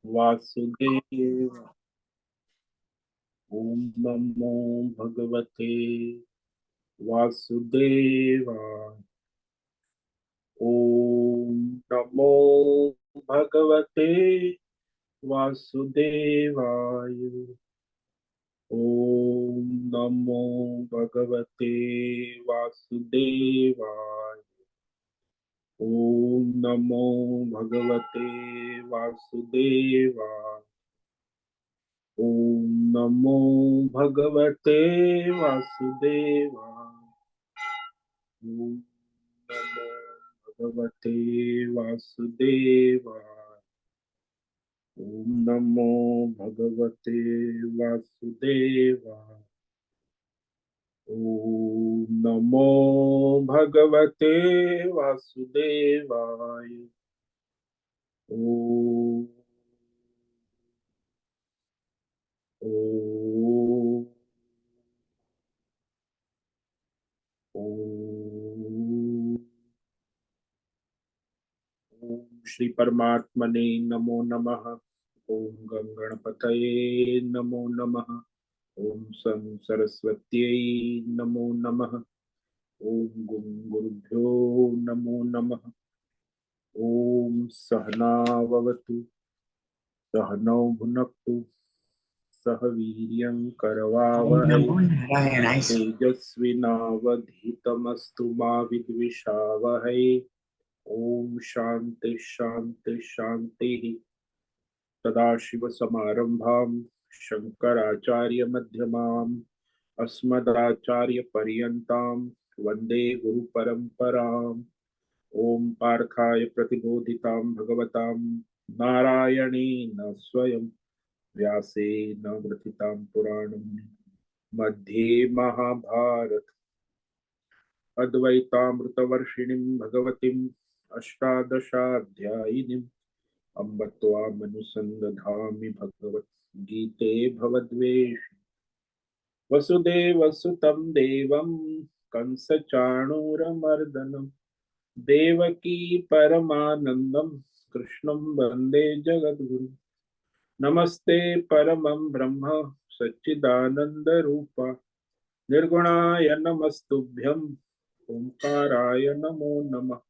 वासुदेव। ओम नमो भगवते वासुदेवाय। ओम नमो भगवते वासुदेवाय। ओम नमो भगवते वासुदेवाय। ओम नमो भगवते वासुदेवाय। ओम नमो भगवते वासुदेवाय। ओम नमो भगवते वासुदेवाय। ओम नमो भगवते वासुदेवाय। ओम नमो भगवते वासुदेवाय। ओम ओम ओम ओम श्री परमात्मने नमो नमः। ओम गं गणपतये नमो नमः। ओम सं सरस्वत्यै नमो नमः। ओम गुं गुरुभ्यो नमो नमः। ओम सहनाववतु सहनौ भुनक्तु सह वीर्यं ओम करवावहै। नमो नारायणाय। तेजस्विनावधीतमस्तु मा विद्विषावहै। ओम शांति शांति शांति। सदाशिवसमारम्भां शङ्कराचार्यमध्यमाम् अस्मदाचार्यपर्यन्तां वन्दे गुरुपरम्पराम्। ॐ पार्थाय प्रतिबोधितां भगवतां नारायणेन स्वयं व्यासेन ग्रथितां पुराणं मध्ये महाभारत अद्वैतामृतवर्षिणीं भगवतीम् अष्टादशाध्यायिनीम् अम्ब त्वामनुसन्दधामि भगवद्गीते भवद्वेषि। वसुदेवसुतं देवं कंसचाणूरमर्दनं देवकी परमानन्दं कृष्णं वन्दे जगद्गुरुं। नमस्ते परमं ब्रह्म सच्चिदानन्दरूप निर्गुणाय नमस्तुभ्यं ओंकाराय नमो नमः।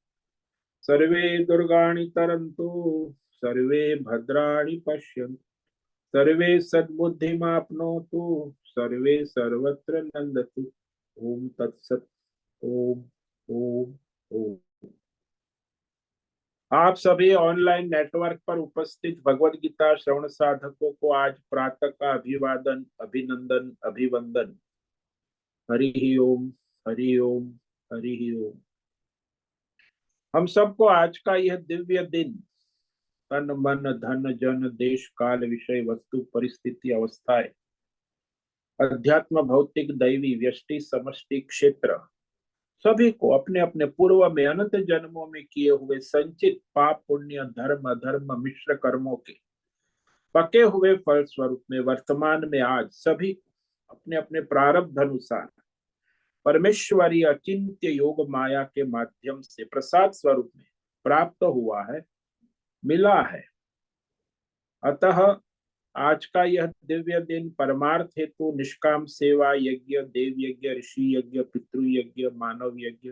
सर्वे दुर्गाणि तरन्तु सर्वे भद्राणि पश्यन्तु सर्वे सद्बुद्धिमाप्नोतु सर्वे सर्वत्र नन्दतु। ओम तत्सत। ओम ओम ओम। आप सभी ऑनलाइन नेटवर्क पर उपस्थित भगवत गीता श्रवण साधकों को आज प्रातः का अभिवादन अभिनंदन अभिवंदन। हरि ओम हरि ओम हरि ओम। हम सबको आज का यह दिव्य दिन तन मन धन जन देश काल विषय वस्तु परिस्थिति अवस्थाएं अध्यात्म भौतिक दैवी व्यष्टि समष्टि क्षेत्र सभी को अपने अपने पूर्व में अनंत जन्मों में किए हुए संचित पाप पुण्य धर्म अधर्म मिश्र कर्मों के पके हुए फल स्वरूप में वर्तमान में आज सभी को अपने अपने प्रारब्ध अनुसार परमेश्वरी अचिंत्य योग माया के माध्यम से प्रसाद स्वरूप में प्राप्त हुआ है मिला है। अतः आज का यह दिव्य दिन परमार्थ हेतु निष्काम सेवा यज्ञ देव यज्ञ ऋषि यज्ञ पितृ यज्ञ मानव यज्ञ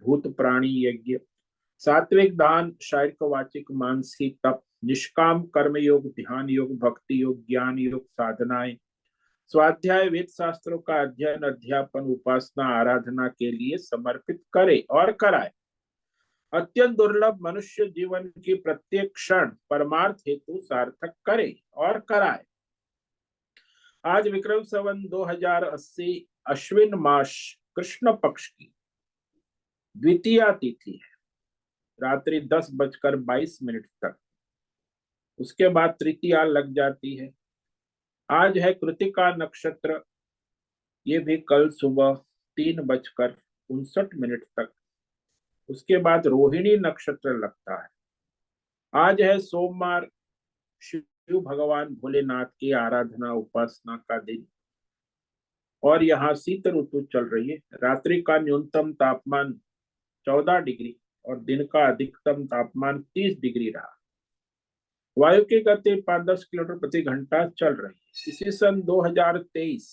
भूत प्राणी यज्ञ सात्विक दान शारीरिक वाचिक मानसिक तप निष्काम कर्म योग ध्यान योग भक्ति योग ज्ञान योग साधनाएं स्वाध्याय वेद शास्त्रों का अध्ययन अध्यापन उपासना आराधना के लिए समर्पित करे और कराए। अत्यंत दुर्लभ मनुष्य जीवन की प्रत्येक क्षण परमार्थ हेतु सार्थक करे और कराए। आज विक्रम संवत 2080 अश्विन मास कृष्ण पक्ष की द्वितीया तिथि है रात्रि 10:22 तक। उसके बाद तृतीया लग जाती है। आज है कृतिका नक्षत्र, ये भी कल सुबह 3:59 तक। उसके बाद रोहिणी नक्षत्र लगता है। आज है सोमवार, शिव भगवान भोलेनाथ की आराधना उपासना का दिन और यहाँ शीत ऋतु चल रही है। रात्रि का न्यूनतम तापमान 14 डिग्री और दिन का अधिकतम तापमान 30 डिग्री रहा। वायु की गति 5-10 किलोमीटर प्रति घंटा चल रही है। इसी सन 2023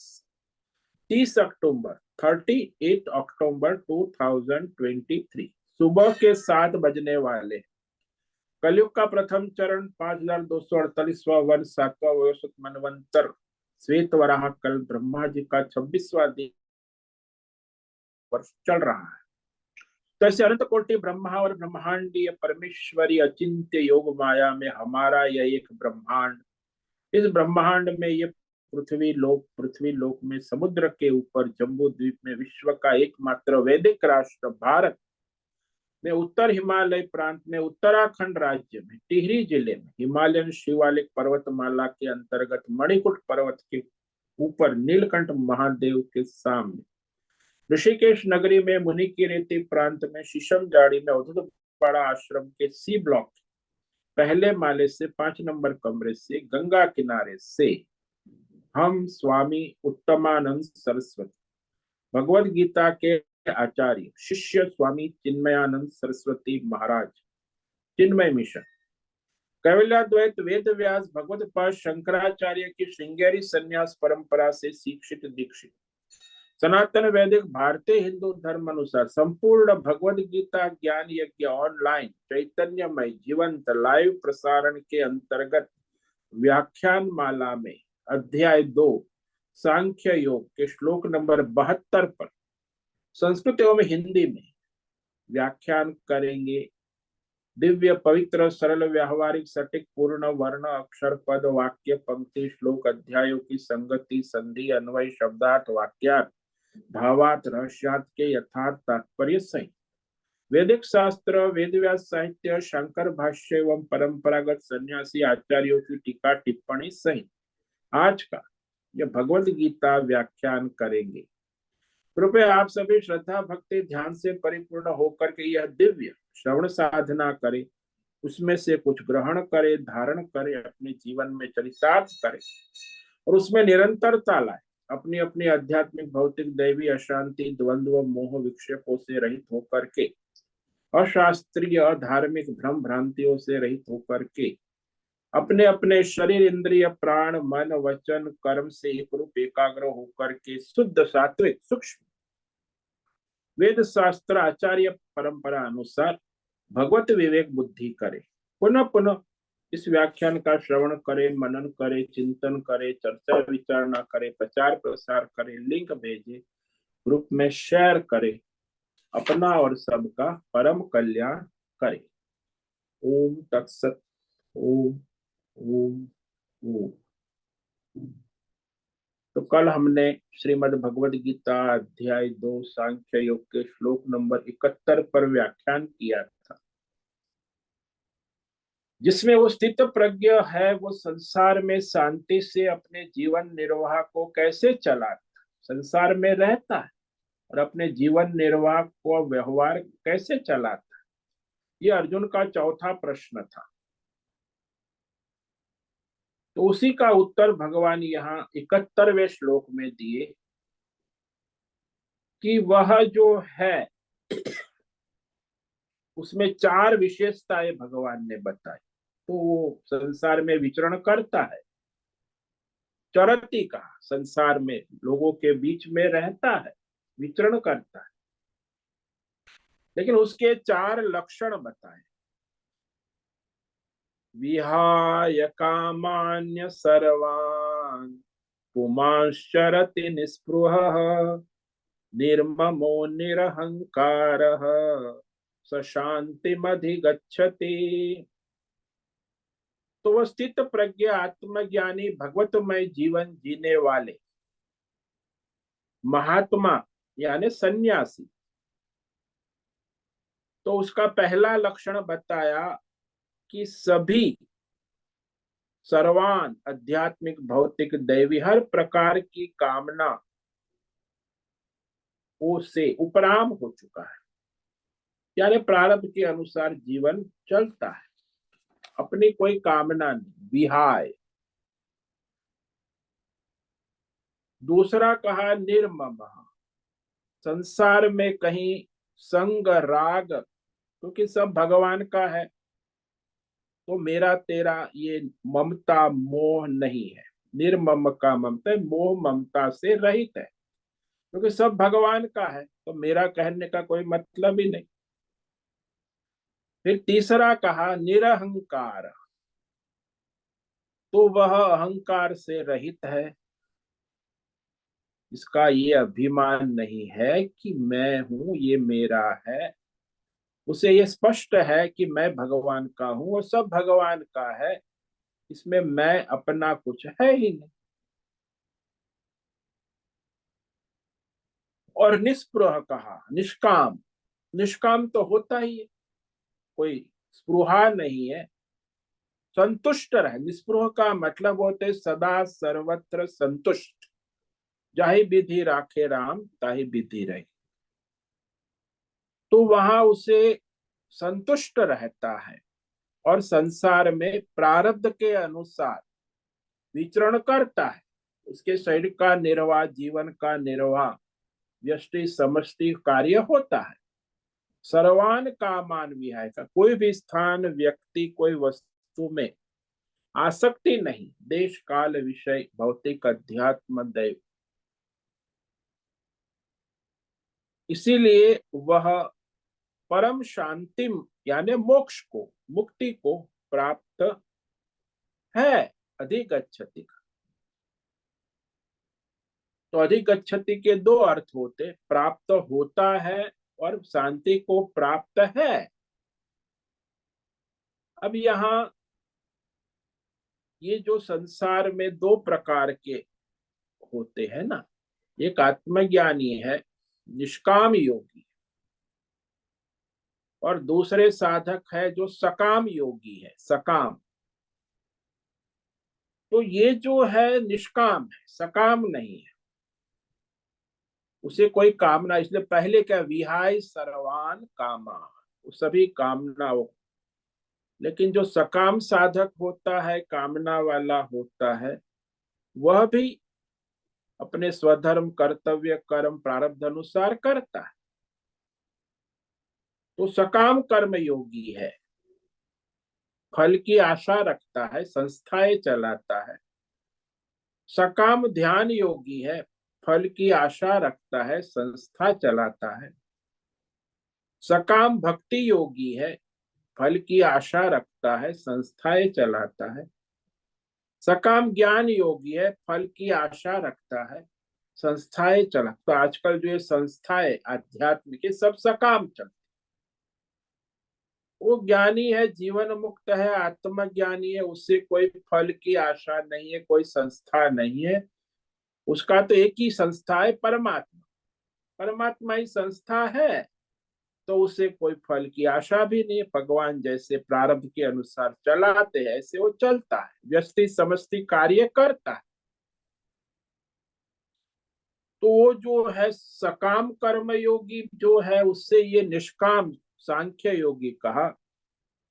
30 अक्टूबर 38 अक्टूबर 2023 सुबह के 7 बजने वाले कलयुग का प्रथम चरण 5248वां वर्ष 7वां वयोसत मनवंतर श्वेत वराह कल ब्रह्मा जी का 26वां दिन वर्ष चल रहा है। तो ऐसे अनंत कोटि ब्रह्मा और ब्रह्मांडीय परमेश्वरी अचिंत्य योग माया में हमारा यह एक ब्रह्मांड, इस ब्रह्मांड में ये पृथ्वी लोक में समुद्र के ऊपर जम्बू द्वीप में विश्व का एकमात्र वैदिक राष्ट्र भारत में उत्तर हिमालय प्रांत में उत्तराखंड राज्य में टिहरी जिले में हिमालयन शिवालिक पर्वतमाला के अंतर्गत मणिकूट पर्वत के ऊपर नीलकंठ महादेव के सामने ऋषिकेश नगरी में मुनि की रेती प्रांत में शीशम जाड़ी में अवधूत पाड़ा आश्रम के सी ब्लॉक पहले माले से 5 नंबर कमरे से गंगा किनारे से हम स्वामी उत्तमानंद सरस्वती भगवद गीता के आचार्य शिष्य स्वामी चिन्मयानंद सरस्वती महाराज चिन्मय मिशन कैवल्याद्वैत वेद व्यास भगवत पाद शंकराचार्य की श्रृंगेरी संन्यास परंपरा से शिक्षित दीक्षित सनातन वैदिक भारतीय हिंदू धर्म अनुसार संपूर्ण भगवद गीता ज्ञान यज्ञ ऑनलाइन चैतन्यमय जीवंत लाइव प्रसारण के अंतर्गत व्याख्यान माला में अध्याय 2 सांख्य योग के श्लोक नंबर 72 पर संस्कृत एवं हिंदी में व्याख्यान करेंगे। दिव्य पवित्र सरल व्यावहारिक सटीक पूर्ण वर्ण अक्षर पद वाक्य पंक्ति श्लोक अध्यायों की संगति संधि अन्वय शब्दार्थ वाक्यार्थ भावार्थ रहस्यार्थ के यथार्थ तात्पर्य सहित वैदिक शास्त्र वेद व्यास साहित्य शंकर भाष्य एवं परंपरागत सन्यासी आचार्यों की टीका टिप्पणी सहित आज का यह भगवद गीता व्याख्यान करेंगे। कृपया आप सभी श्रद्धा भक्ति ध्यान से परिपूर्ण होकर के यह दिव्य श्रवण साधना करें, उसमें से कुछ ग्रहण करें, धारण करें, अपने जीवन में चरितार्थ करें और उसमें निरंतरता लाए। अपनी अपनी आध्यात्मिक भौतिक दैवी अशांति द्वंद्व मोह विक्षेपों से रहित होकर के अशास्त्रीय अधार्मिक भ्रम भ्रांतियों से रहित होकर के अपने अपने शरीर इंद्रिय प्राण मन वचन कर्म से एक रूप एकाग्र होकर के शुद्ध सात्विक सूक्ष्म वेद शास्त्र आचार्य परंपरा अनुसार भगवत विवेक बुद्धि करे। पुनः पुनः इस व्याख्यान का श्रवण करे, मनन करे, चिंतन करे, चर्चा विचारणा करे, प्रचार प्रसार करे, लिंक भेजे, ग्रुप में शेयर करे, अपना और सबका परम कल्याण करे। ओम तत्सत। ओम ओम ओम। तो कल हमने श्रीमद् भगवद गीता अध्याय 2 सांख्य योग के श्लोक नंबर 71 पर व्याख्यान किया था, जिसमें वो स्थित प्रज्ञ है वो संसार में शांति से अपने जीवन निर्वाह को कैसे चलाता, संसार में रहता है और अपने जीवन निर्वाह को व्यवहार कैसे चलाता। ये अर्जुन का चौथा प्रश्न था। तो उसी का उत्तर भगवान यहाँ 71वें श्लोक में दिए कि वह जो है उसमें 4 विशेषताएं भगवान ने बताई। तो वो संसार में विचरण करता है, चरती का संसार में लोगों के बीच में रहता है, विचरण करता है, लेकिन उसके 4 लक्षण बताए। विहाय कामान्य सर्वान् पुमांश्चरति निस्पृहः निर्ममो निरहंकारः स शांतिमधिगच्छति। तो वह स्थित प्रज्ञ आत्मज्ञानी भगवतमय जीवन जीने वाले महात्मा यानी सन्यासी, तो उसका पहला लक्षण बताया कि सभी सर्वान आध्यात्मिक भौतिक दैवी हर प्रकार की कामना से उपराम हो चुका है, यानी प्रारब्ध के अनुसार जीवन चलता है, अपनी कोई कामना नहीं, विहाय। दूसरा कहा निर्मम, संसार में कहीं संग राग, क्योंकि सब भगवान का है, तो मेरा तेरा ये ममता मोह नहीं है। निर्मम का ममता है, मोह ममता से रहित है, क्योंकि सब भगवान का है, तो मेरा कहने का कोई मतलब ही नहीं। फिर तीसरा कहा निरहंकार, तो वह अहंकार से रहित है। इसका ये अभिमान नहीं है कि मैं हूं, ये मेरा है। उसे ये स्पष्ट है कि मैं भगवान का हूं और सब भगवान का है, इसमें मैं अपना कुछ है ही नहीं। और निस्पृह कहा, निष्काम। निष्काम तो होता ही है, कोई स्पृहा नहीं है, संतुष्ट रहे। निस्पृह का मतलब होते है सदा सर्वत्र संतुष्ट। जाहि विधि राखे राम, ताहि विधि रही। तो वहां उसे संतुष्ट रहता है और संसार में प्रारब्ध के अनुसार विचरण करता है। उसके शरीर का निर्वाह, जीवन का निर्वाह, व्यष्टि समष्टि कार्य होता है। सर्वान कामान विहाय का, कोई भी स्थान, व्यक्ति, कोई वस्तु में आसक्ति नहीं। देश काल विषय भौतिक अध्यात्म दैव, इसीलिए वह परम शांतिम यानी मोक्ष को, मुक्ति को प्राप्त है। अधिगच्छति का, तो अधिगच्छति के दो अर्थ होते, प्राप्त होता है और शांति को प्राप्त है। अब यहाँ ये जो संसार में दो प्रकार के होते हैं ना, एक आत्मज्ञानी है, निष्काम योगी, और दूसरे साधक है जो सकाम योगी है, सकाम। तो ये जो है निष्काम है, सकाम नहीं है, उसे कोई कामना, इसलिए पहले क्या, विहाय सर्वान कामा, सभी कामनाओं। लेकिन जो सकाम साधक होता है, कामना वाला होता है, वह भी अपने स्वधर्म, कर्तव्य, कर्म प्रारब्ध अनुसार करता है। तो सकाम कर्म योगी है, फल की आशा रखता है, संस्थाएं चलाता है। सकाम ध्यान योगी है, फल की आशा रखता है, संस्था चलाता है। सकाम भक्ति योगी है, फल की आशा रखता है, संस्थाएं चलाता है। सकाम ज्ञान योगी है, फल की आशा रखता है, संस्थाएं चला। तो आजकल जो ये संस्थाएं आध्यात्म के सब सकाम चल, वो ज्ञानी है, जीवन मुक्त है, आत्मज्ञानी है, उससे कोई फल की आशा नहीं है, कोई संस्था नहीं है। उसका तो एक ही संस्था है, परमात्मा। परमात्मा ही संस्था है, तो उसे कोई फल की आशा भी नहीं है। भगवान जैसे प्रारब्ध के अनुसार चलाते हैं, ऐसे वो चलता है, व्यष्टि समष्टि कार्य करता है। तो वो जो है सकाम कर्म योगी जो है, उससे ये निष्काम सांख्य योगी कहा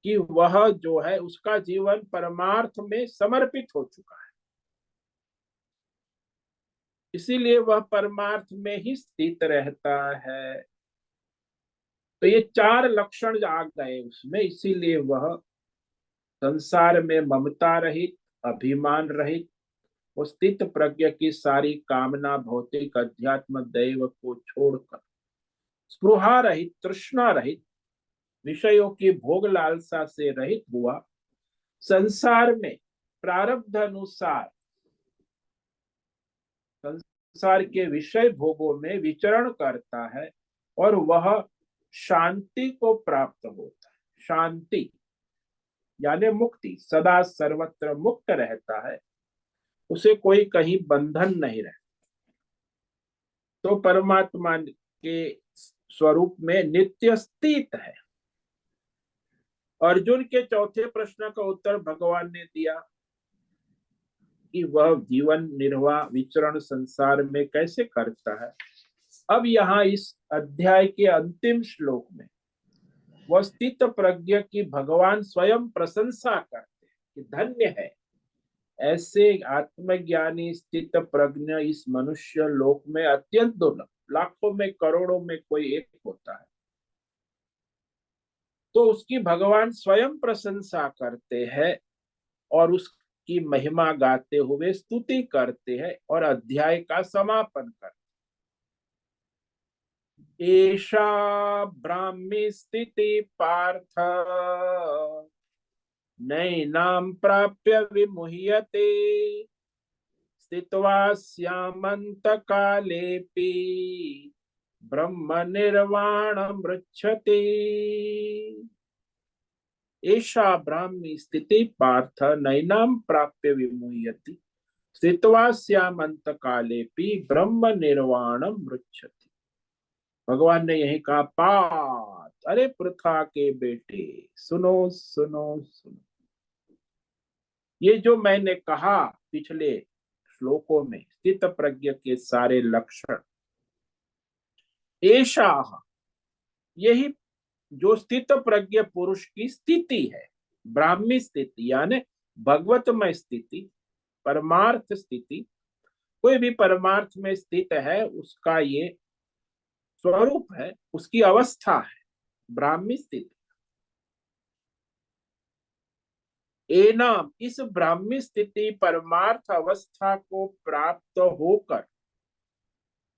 कि वह जो है उसका जीवन परमार्थ में समर्पित हो चुका है, इसीलिए वह परमार्थ में ही स्थित रहता है। तो ये चार लक्षण आ गए उसमें, इसीलिए वह संसार में ममता रहित, अभिमान रहित, वो स्थित प्रज्ञ की सारी कामना, भौतिक अध्यात्म दैव को छोड़कर स्पृहा रहित, तृष्णा रहित, विषयों की भोग लालसा से रहित हुआ, संसार में प्रारब्ध अनुसार संसार के विषय भोगों में विचरण करता है, और वह शांति को प्राप्त होता है। शांति यानी मुक्ति, सदा सर्वत्र मुक्त रहता है, उसे कोई कहीं बंधन नहीं रहता। तो परमात्मा के स्वरूप में नित्य स्थित है। अर्जुन के चौथे प्रश्न का उत्तर भगवान ने दिया कि वह जीवन निर्वाह, विचरण संसार में कैसे करता है। अब यहाँ इस अध्याय के अंतिम श्लोक में वह स्थित प्रज्ञ की भगवान स्वयं प्रशंसा करते हैं कि धन्य है ऐसे आत्मज्ञानी स्थित प्रज्ञ, इस मनुष्य लोक में अत्यंत दुर्लभ, लाखों में करोड़ों में कोई एक होता है। तो उसकी भगवान स्वयं प्रशंसा करते हैं और उसकी महिमा गाते हुए स्तुति करते हैं और अध्याय का समापन करते। एषा ब्राह्मी स्थिति पार्थ नैनां प्राप्य विमुह्यते स्थित्वा स्यामन्तकालेऽपि ब्रह्म निर्वाणमृच्छति। एषा ब्राह्मी स्थिति पार्थ नैनां प्राप्य विमुह्यति स्थित्वा स्यामन्तकालेऽपि ब्रह्म निर्वाणमृच्छति। भगवान ने यही कहा, पार्थ, अरे पृथा के बेटे, सुनो सुनो सुनो। ये जो मैंने कहा पिछले श्लोकों में स्थित प्रज्ञ के सारे लक्षण, ऐसा यही जो स्थित प्रज्ञ पुरुष की स्थिति है, ब्राह्मी स्थिति यानी भगवतमय स्थिति, परमार्थ स्थिति। कोई भी परमार्थ में स्थित है उसका ये स्वरूप है, उसकी अवस्था है ब्राह्मी स्थिति। एनाम, इस ब्राह्मी स्थिति परमार्थ अवस्था को प्राप्त होकर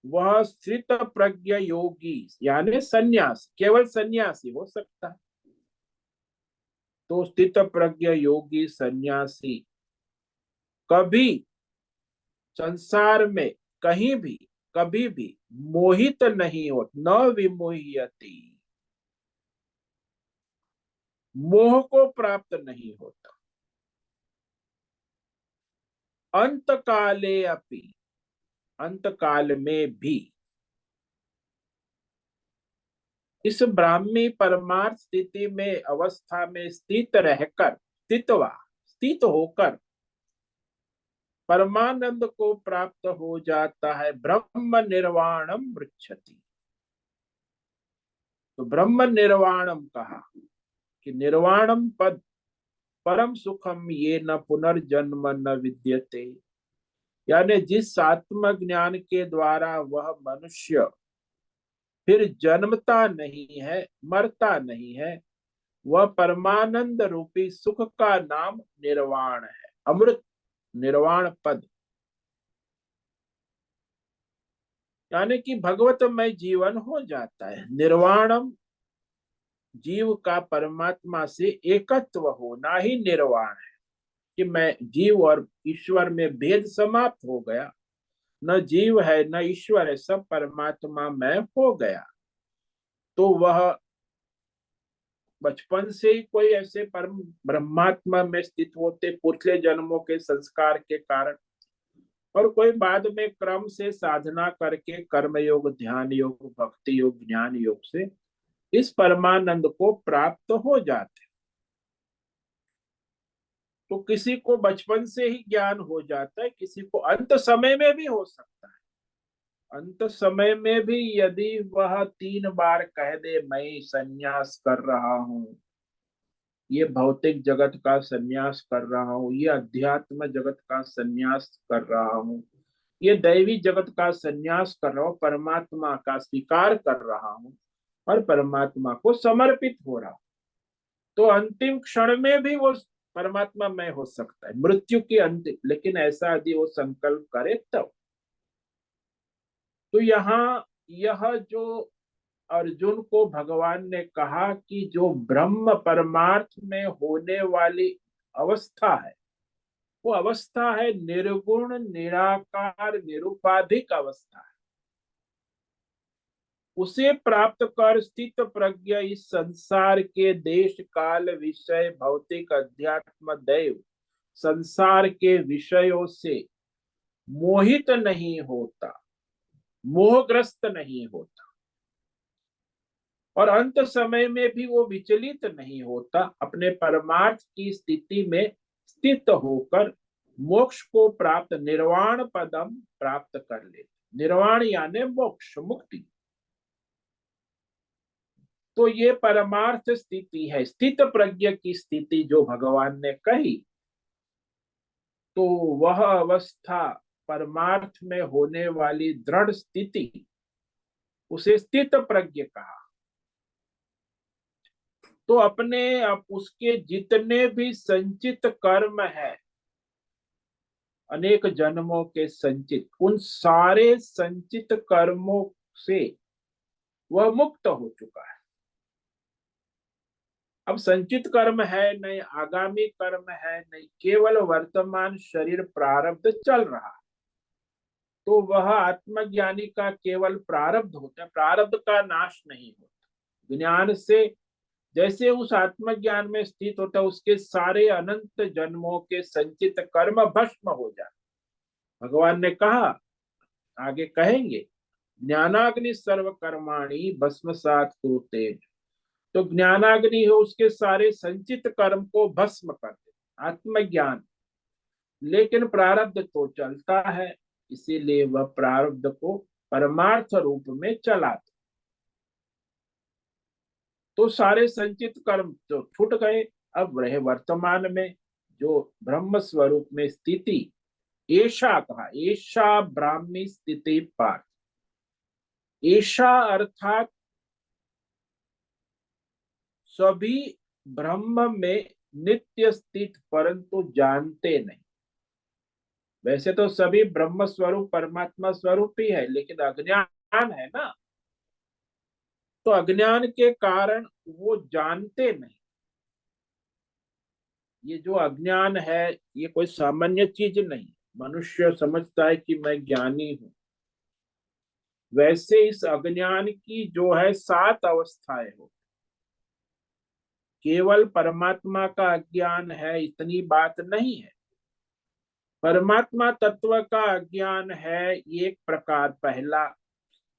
वह स्थित प्रज्ञ योगी यानी सन्यासी, केवल सन्यासी हो सकता है। तो स्थित प्रज्ञ योगी सन्यासी कभी संसार में कहीं भी कभी भी मोहित नहीं हो, न विमोह्यति, मोह को प्राप्त नहीं होता। अंत काले अपि, अंत काल में भी इस ब्राह्मी परमार्थ स्थिति में अवस्था में स्थित रहकर, स्थितवा, स्थित होकर परमानंद को प्राप्त हो जाता है। ब्रह्म निर्वाणम मृच्छति। तो ब्रह्म निर्वाणम कहा कि निर्वाणम पद परम सुखम ये न पुनर्जन्म न विद्यते, यानी जिस आत्म ज्ञान के द्वारा वह मनुष्य फिर जन्मता नहीं है, मरता नहीं है, वह परमानंद रूपी सुख का नाम निर्वाण है, अमृत निर्वाण पद। यानी कि भगवतमय जीवन हो जाता है। निर्वाणम, जीव का परमात्मा से एकत्व होना ही निर्वाण है, कि मैं जीव और ईश्वर में भेद समाप्त हो गया, न जीव है न ईश्वर है, सब परमात्मा में हो गया। तो वह बचपन से ही कोई ऐसे परम ब्रह्मात्मा में स्थित होते पिछले जन्मों के संस्कार के कारण, और कोई बाद में क्रम से साधना करके कर्म योग, ध्यान योग, भक्ति योग, ज्ञान योग से इस परमानंद को प्राप्त हो जाते। तो किसी को बचपन से ही ज्ञान हो जाता है, किसी को अंत समय में भी हो सकता है। अंत समय में भी यदि वह 3 बार कह दे मैं संन्यास कर रहा हूं, ये भौतिक जगत का संन्यास कर रहा हूं, ये अध्यात्म जगत का संन्यास कर रहा हूं, ये दैवी जगत का संन्यास कर रहा हूं, परमात्मा का स्वीकार कर रहा हूं और परमात्मा को समर्पित हो रहा हूं, तो अंतिम क्षण में भी वो परमात्मा में हो सकता है, मृत्यु के अंतिम। लेकिन ऐसा यदि वो संकल्प करे तब। तो यहाँ यह जो अर्जुन को भगवान ने कहा कि जो ब्रह्म परमार्थ में होने वाली अवस्था है, वो अवस्था है निर्गुण निराकार निरुपाधिक अवस्था है। उसे प्राप्त कर स्थित प्रज्ञ इस संसार के देश काल विषय भौतिक अध्यात्म दैव संसार के विषयों से मोहित नहीं होता, मोहग्रस्त नहीं होता, और अंत समय में भी वो विचलित नहीं होता, अपने परमार्थ की स्थिति में स्थित होकर मोक्ष को प्राप्त, निर्वाण पदम प्राप्त कर ले। निर्वाण यानी मोक्ष, मुक्ति। तो ये परमार्थ स्थिति है, स्थित प्रज्ञ की स्थिति जो भगवान ने कही। तो वह अवस्था परमार्थ में होने वाली दृढ़ स्थिति, उसे स्थित प्रज्ञ कहा। तो अपने उसके जितने भी संचित कर्म है, अनेक जन्मों के संचित, उन सारे संचित कर्मों से वह मुक्त हो चुका है। अब संचित कर्म है नहीं, आगामी कर्म है नहीं, केवल वर्तमान शरीर प्रारब्ध चल रहा है। तो वह आत्मज्ञानी का केवल प्रारब्ध होता है, प्रारब्ध का नाश नहीं होता। ज्ञान से जैसे उस आत्मज्ञान में स्थित होता है, उसके सारे अनंत जन्मों के संचित कर्म भस्म हो जाए। भगवान ने कहा, आगे कहेंगे, ज्ञानाग्नि सर्व कर्माणि भस्मसात् कुरुते। तो ज्ञानाग्नि हो, उसके सारे संचित कर्म को भस्म कर दे, आत्मज्ञान। लेकिन प्रारब्ध तो चलता है, इसीलिए वह प्रारब्ध को परमार्थ रूप में चलाते। तो सारे संचित कर्म जो छूट गए, अब रहे वर्तमान में जो ब्रह्म स्वरूप में स्थिति। ऐशा कहा, ऐशा ब्राह्मी स्थिति पार्थ। ऐशा अर्थात सभी ब्रह्म में नित्य स्थित, परंतु जानते नहीं। वैसे तो सभी ब्रह्म स्वरूप परमात्मा स्वरूप ही है, लेकिन अज्ञान है ना, तो अज्ञान के कारण वो जानते नहीं। ये जो अज्ञान है, ये कोई सामान्य चीज नहीं। मनुष्य समझता है कि मैं ज्ञानी हूं। वैसे इस अज्ञान की जो है 7 अवस्थाएं हो। केवल परमात्मा का अज्ञान है इतनी बात नहीं है। परमात्मा तत्व का अज्ञान है एक प्रकार, पहला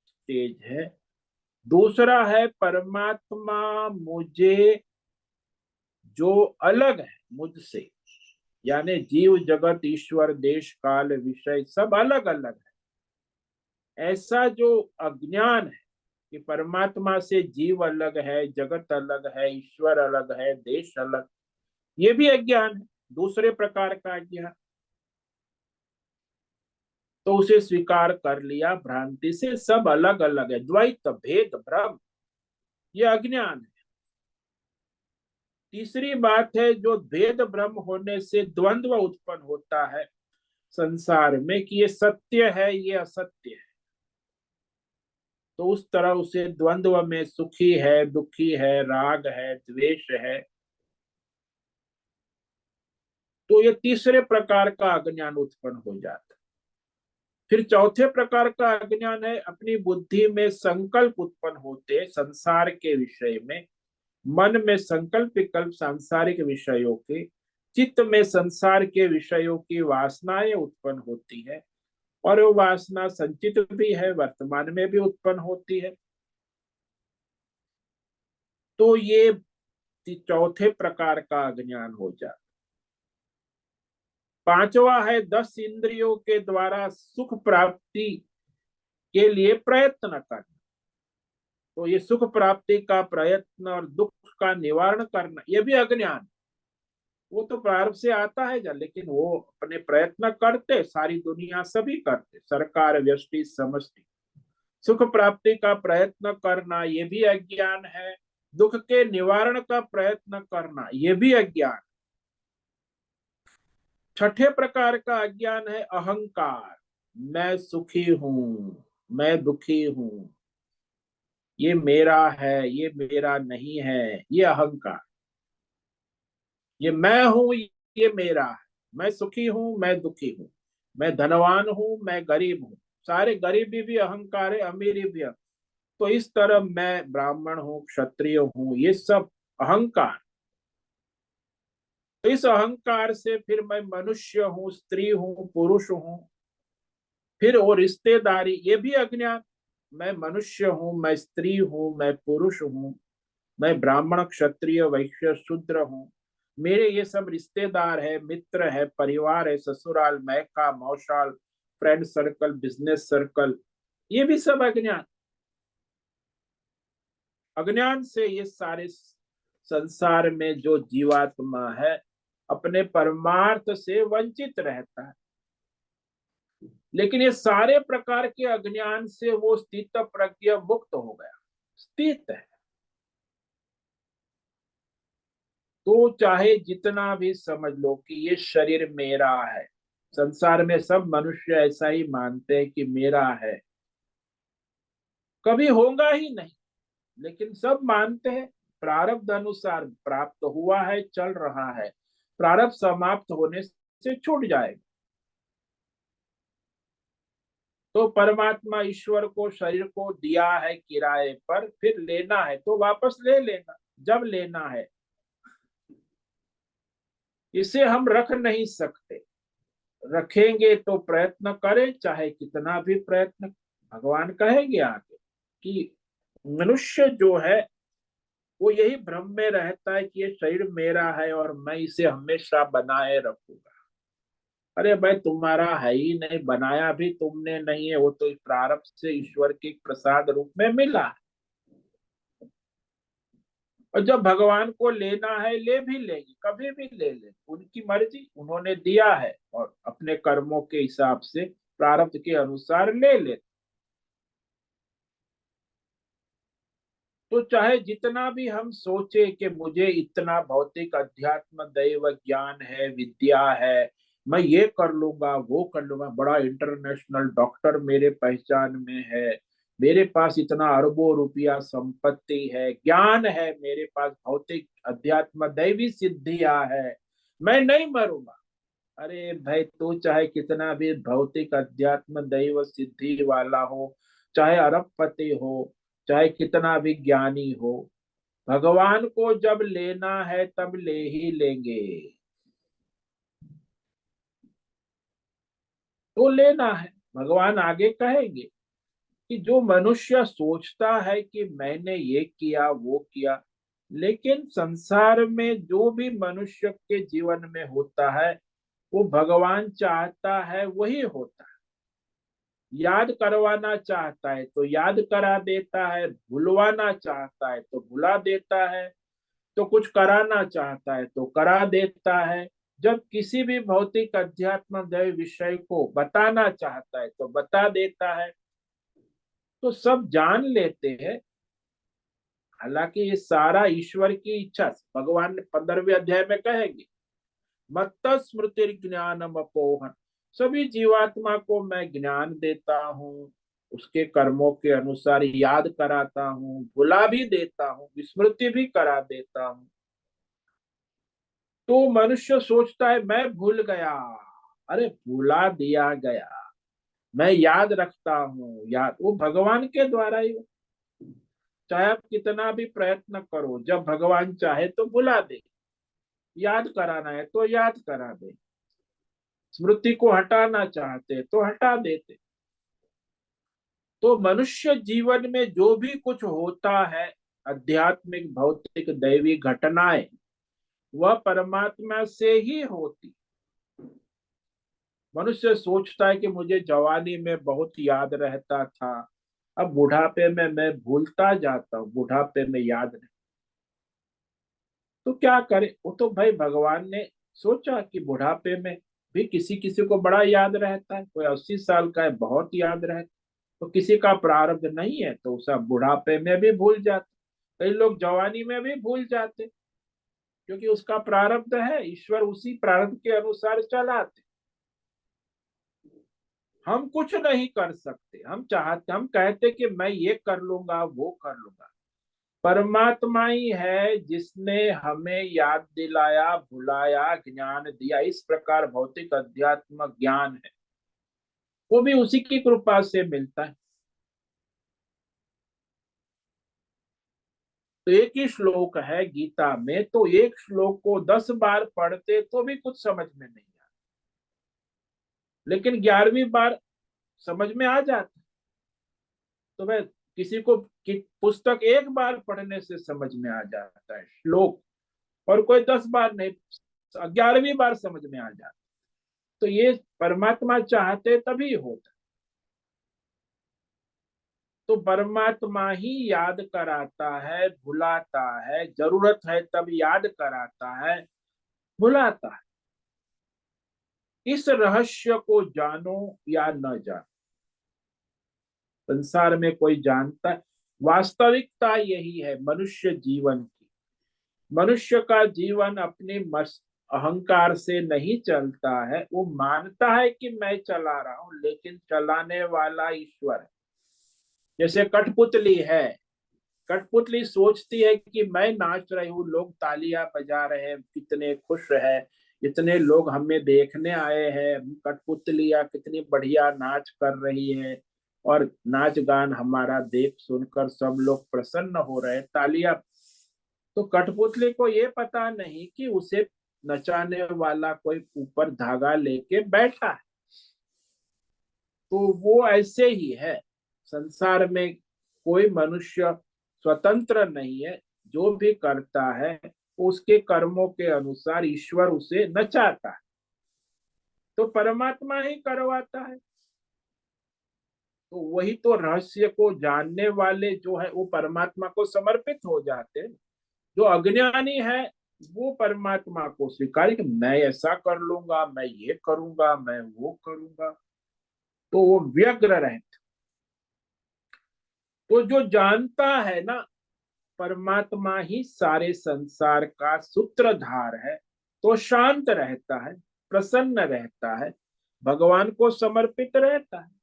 स्टेज है। दूसरा है परमात्मा मुझे जो अलग है मुझसे, यानी जीव जगत ईश्वर देश काल विषय सब अलग अलग है। ऐसा जो अज्ञान है कि परमात्मा से जीव अलग है, जगत अलग है, ईश्वर अलग है, देश अलग, ये भी अज्ञान है, दूसरे प्रकार का अज्ञान। तो उसे स्वीकार कर लिया, भ्रांति से सब अलग अलग है, द्वैत भेद भ्रम, ये अज्ञान है। तीसरी बात है, जो भेद भ्रम होने से द्वंद्व उत्पन्न होता है संसार में कि ये सत्य है ये असत्य है। तो उस तरह उसे द्वंद्व में सुखी है दुखी है, राग है द्वेष है। तो ये तीसरे प्रकार का अज्ञान उत्पन्न हो जाता है। फिर चौथे प्रकार का अज्ञान है, अपनी बुद्धि में संकल्प उत्पन्न होते संसार के विषय में, मन में संकल्प विकल्प सांसारिक विषयों के, चित्त में संसार के विषयों की वासनाएं उत्पन्न होती है, और वो वासना संचित भी है, वर्तमान में भी उत्पन्न होती है। तो ये चौथे प्रकार का अज्ञान हो जाता। पांचवा है 10 इंद्रियों के द्वारा सुख प्राप्ति के लिए प्रयत्न करना। तो ये सुख प्राप्ति का प्रयत्न और दुख का निवारण करना, ये भी अज्ञान। वो तो प्रारंभ से आता है जब, लेकिन वो अपने प्रयत्न करते, सारी दुनिया सभी करते, सरकार व्यष्टि समष्टि। सुख प्राप्ति का प्रयत्न करना ये भी अज्ञान है, दुख के निवारण का प्रयत्न करना ये भी अज्ञान। छठे प्रकार का अज्ञान है अहंकार। मैं सुखी हूं, मैं दुखी हूं, ये मेरा है ये मेरा नहीं है, ये अहंकार। ये मैं हूं, ये मेरा है, मैं सुखी हूं मैं दुखी हूं, मैं धनवान हूं मैं गरीब हूं, सारे गरीबी भी अहंकार है, अमीरी भी अहंकार। तो इस तरह मैं ब्राह्मण हूं क्षत्रिय हूं, ये सब अहंकार। तो इस अहंकार से फिर मैं मनुष्य हूं, स्त्री हूं, पुरुष हूं, फिर वो रिश्तेदारी, ये भी अज्ञान। मैं मनुष्य हूं, मैं स्त्री हूं, मैं पुरुष हूं, मैं ब्राह्मण क्षत्रिय वैश्य शूद्र हूं, मेरे ये सब रिश्तेदार है, मित्र है, परिवार है, ससुराल मैका मौसाल, फ्रेंड सर्कल, बिजनेस सर्कल, ये भी सब अज्ञान। अज्ञान से ये सारे संसार में जो जीवात्मा है अपने परमार्थ से वंचित रहता है। लेकिन ये सारे प्रकार के अज्ञान से वो स्थित प्रज्ञ मुक्त हो गया, स्थित है। तो चाहे जितना भी समझ लो कि ये शरीर मेरा है, संसार में सब मनुष्य ऐसा ही मानते हैं कि मेरा है, कभी होगा ही नहीं, लेकिन सब मानते हैं। प्रारब्ध अनुसार प्राप्त हुआ है, चल रहा है, प्रारब्ध समाप्त होने से छूट जाएगा। तो परमात्मा ईश्वर को शरीर को दिया है किराए पर, फिर लेना है तो वापस ले लेना, जब लेना है। इसे हम रख नहीं सकते, रखेंगे तो प्रयत्न करें चाहे कितना भी प्रयत्न। भगवान कहेंगे आगे कि मनुष्य जो है वो यही भ्रम में रहता है कि ये शरीर मेरा है और मैं इसे हमेशा बनाए रखूंगा। अरे भाई, तुम्हारा है ही नहीं, बनाया भी तुमने नहीं है, वो तो इस प्रारब्ध से ईश्वर के प्रसाद रूप में मिला है। और जब भगवान को लेना है ले भी लेंगे, कभी भी ले ले, उनकी मर्जी, उन्होंने दिया है और अपने कर्मों के हिसाब से प्रारब्ध के अनुसार ले ले। तो चाहे जितना भी हम सोचे कि मुझे इतना भौतिक अध्यात्म दैव ज्ञान है, विद्या है, मैं ये कर लूंगा वो कर लूंगा, बड़ा इंटरनेशनल डॉक्टर मेरे पहचान में है, मेरे पास इतना अरबों रुपया संपत्ति है, ज्ञान है मेरे पास, भौतिक अध्यात्म दैवी सिद्धियां है, मैं नहीं मरूंगा। अरे भाई, तू चाहे कितना भी भौतिक अध्यात्म दैव सिद्धि वाला हो, चाहे अरबपति हो, चाहे कितना भी ज्ञानी हो, भगवान को जब लेना है तब ले ही लेंगे। तो लेना है। भगवान आगे कहेंगे कि जो मनुष्य सोचता है कि मैंने ये किया वो किया, लेकिन संसार में जो भी मनुष्य के जीवन में होता है वो भगवान चाहता है वही होता है। याद करवाना चाहता है तो याद करा देता है, भुलवाना चाहता है तो भुला देता है, तो कुछ कराना चाहता है तो करा देता है। जब किसी भी भौतिक अध्यात्म दैव विषय को बताना चाहता है तो बता देता है। तो सब जान लेते हैं। हालांकि ये सारा ईश्वर की इच्छा, भगवान ने 15वें अध्याय में कहेंगे, मत्त स्मृति ज्ञानम अपोहन, सभी जीवात्मा को मैं ज्ञान देता हूँ, उसके कर्मों के अनुसार याद कराता हूँ, भुला भी देता हूँ, विस्मृति भी करा देता हूँ। तो मनुष्य सोचता है मैं भूल गया, अरे भुला दिया गया, मैं याद रखता हूँ, याद वो भगवान के द्वारा ही। चाहे आप कितना भी प्रयत्न करो, जब भगवान चाहे तो बुला दे, याद कराना है तो याद करा दे, स्मृति को हटाना चाहते तो हटा देते। तो मनुष्य जीवन में जो भी कुछ होता है, आध्यात्मिक भौतिक दैवी घटनाएं, वह परमात्मा से ही होती। मनुष्य सोचता है कि मुझे जवानी में बहुत याद रहता था, अब बुढ़ापे में मैं भूलता जाता हूँ, बुढ़ापे में याद नहीं। तो क्या करे, वो तो भाई भगवान ने सोचा कि बुढ़ापे में भी किसी किसी को बड़ा याद रहता है, कोई 80 साल का है बहुत याद रहता है, तो किसी का प्रारब्ध नहीं है तो सब बुढ़ापे में भी भूल जाते, कई लोग जवानी में भी भूल जाते, क्योंकि उसका प्रारब्ध है, ईश्वर उसी प्रारब्ध के अनुसार चलाते। हम कुछ नहीं कर सकते, हम चाहते, हम कहते कि मैं ये कर लूंगा वो कर लूंगा। परमात्मा ही है जिसने हमें याद दिलाया, भुलाया, ज्ञान दिया, इस प्रकार भौतिक अध्यात्म ज्ञान है वो भी उसी की कृपा से मिलता है। तो एक ही श्लोक है गीता में, तो एक श्लोक को 10 बार पढ़ते तो भी कुछ समझ में नहीं आता, लेकिन 11वीं बार समझ में आ जाता। तो मैं किसी को पुस्तक एक बार पढ़ने से समझ में आ जाता है श्लोक, और कोई 10 बार नहीं, 11वीं बार समझ में आ जाता। तो ये परमात्मा चाहते तभी होता। तो परमात्मा ही याद कराता है, भुलाता है, जरूरत है तब याद कराता है, भुलाता है। इस रहस्य को जानो या न जानो, संसार में कोई जानता है? वास्तविकता यही है मनुष्य जीवन की, मनुष्य का जीवन अपनी अहंकार से नहीं चलता है। वो मानता है कि मैं चला रहा हूं, लेकिन चलाने वाला ईश्वर है। जैसे कठपुतली है, कठपुतली सोचती है कि मैं नाच रही हूँ, लोग तालियां बजा रहे हैं, कितने खुश है, इतने लोग हमें देखने आए हैं, कठपुतलियां कितनी बढ़िया नाच कर रही है, और नाच गान हमारा देख सुनकर सब लोग प्रसन्न हो रहे हैं, तालियां। तो कठपुतली को ये पता नहीं कि उसे नचाने वाला कोई ऊपर धागा लेके बैठा है। तो वो ऐसे ही है, संसार में कोई मनुष्य स्वतंत्र नहीं है। जो भी करता है उसके कर्मों के अनुसार ईश्वर उसे नचाता है, तो परमात्मा ही करवाता है। तो वही तो रहस्य को जानने वाले जो है वो परमात्मा को समर्पित हो जाते हैं। जो अज्ञानी है वो परमात्मा को स्वीकार कि मैं ऐसा कर लूंगा, मैं ये करूंगा, मैं वो करूंगा, तो वो व्यग्र रहता। तो जो जानता है ना परमात्मा ही सारे संसार का सूत्रधार है, तो शांत रहता है, प्रसन्न रहता है, भगवान को समर्पित रहता है।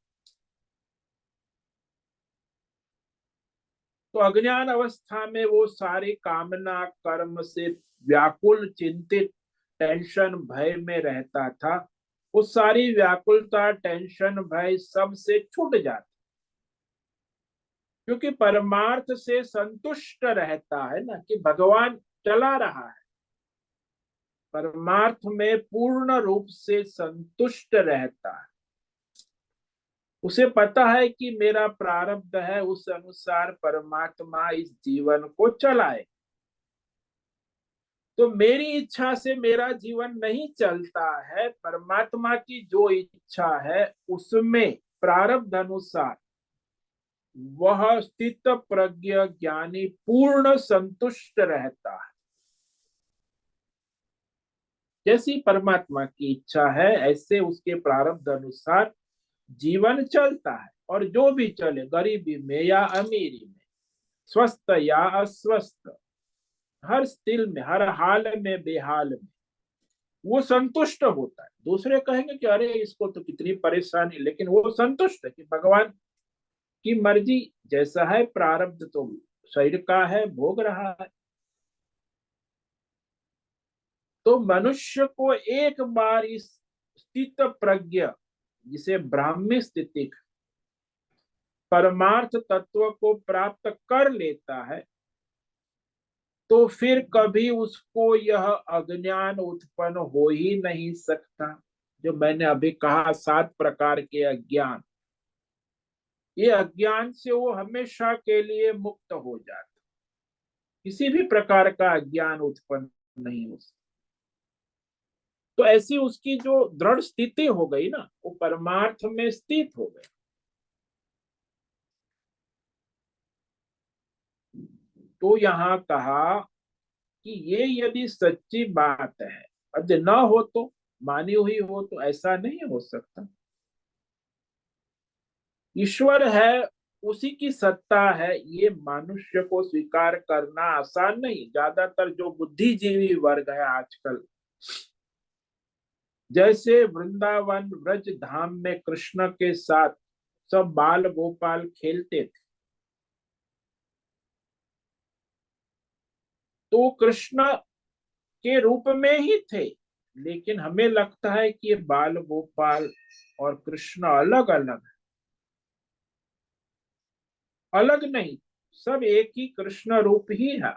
तो अज्ञान अवस्था में वो सारी कामना कर्म से व्याकुल, चिंतित, टेंशन, भय में रहता था। वो सारी व्याकुलता, टेंशन, भय सब से छूट जाता, क्योंकि परमार्थ से संतुष्ट रहता है ना कि भगवान चला रहा है। परमार्थ में पूर्ण रूप से संतुष्ट रहता है। उसे पता है कि मेरा प्रारब्ध है, उस अनुसार परमात्मा इस जीवन को चलाए। तो मेरी इच्छा से मेरा जीवन नहीं चलता है, परमात्मा की जो इच्छा है उसमें प्रारब्ध अनुसार वह स्थित प्रज्ञ ज्ञानी पूर्ण संतुष्ट रहता है। जैसी परमात्मा की इच्छा है ऐसे उसके प्रारब्ध अनुसार जीवन चलता है। और जो भी चले, गरीबी में या अमीरी में, स्वस्थ या अस्वस्थ, हर स्थिति में, हर हाल में, बेहाल में वो संतुष्ट होता है। दूसरे कहेंगे कि अरे इसको तो कितनी परेशानी, लेकिन वो संतुष्ट है कि भगवान की मर्जी, जैसा है प्रारब्ध तो शरीर का है, भोग रहा है। तो मनुष्य को एक बार इस स्थित प्रज्ञ, जिसे ब्राह्मी स्थिति, परमार्थ तत्व को प्राप्त कर लेता है, तो फिर कभी उसको यह अज्ञान उत्पन्न हो ही नहीं सकता। जो मैंने अभी कहा 7 प्रकार के अज्ञान, ये अज्ञान से वो हमेशा के लिए मुक्त हो जाता, किसी भी प्रकार का अज्ञान उत्पन्न नहीं हो सकता। तो ऐसी उसकी जो दृढ़ स्थिति हो गई ना, वो परमार्थ में स्थित हो गई। तो यहाँ कहा कि ये यदि सच्ची बात है, यदि न हो तो, मानी हुई हो तो ऐसा नहीं हो सकता। ईश्वर है, उसी की सत्ता है, ये मनुष्य को स्वीकार करना आसान नहीं। ज्यादातर जो बुद्धिजीवी वर्ग है आजकल, जैसे वृंदावन व्रज धाम में कृष्ण के साथ सब बाल गोपाल खेलते थे, तो कृष्ण के रूप में ही थे, लेकिन हमें लगता है कि ये बाल गोपाल और कृष्ण अलग अलग, अलग नहीं, सब एक ही कृष्ण रूप ही है।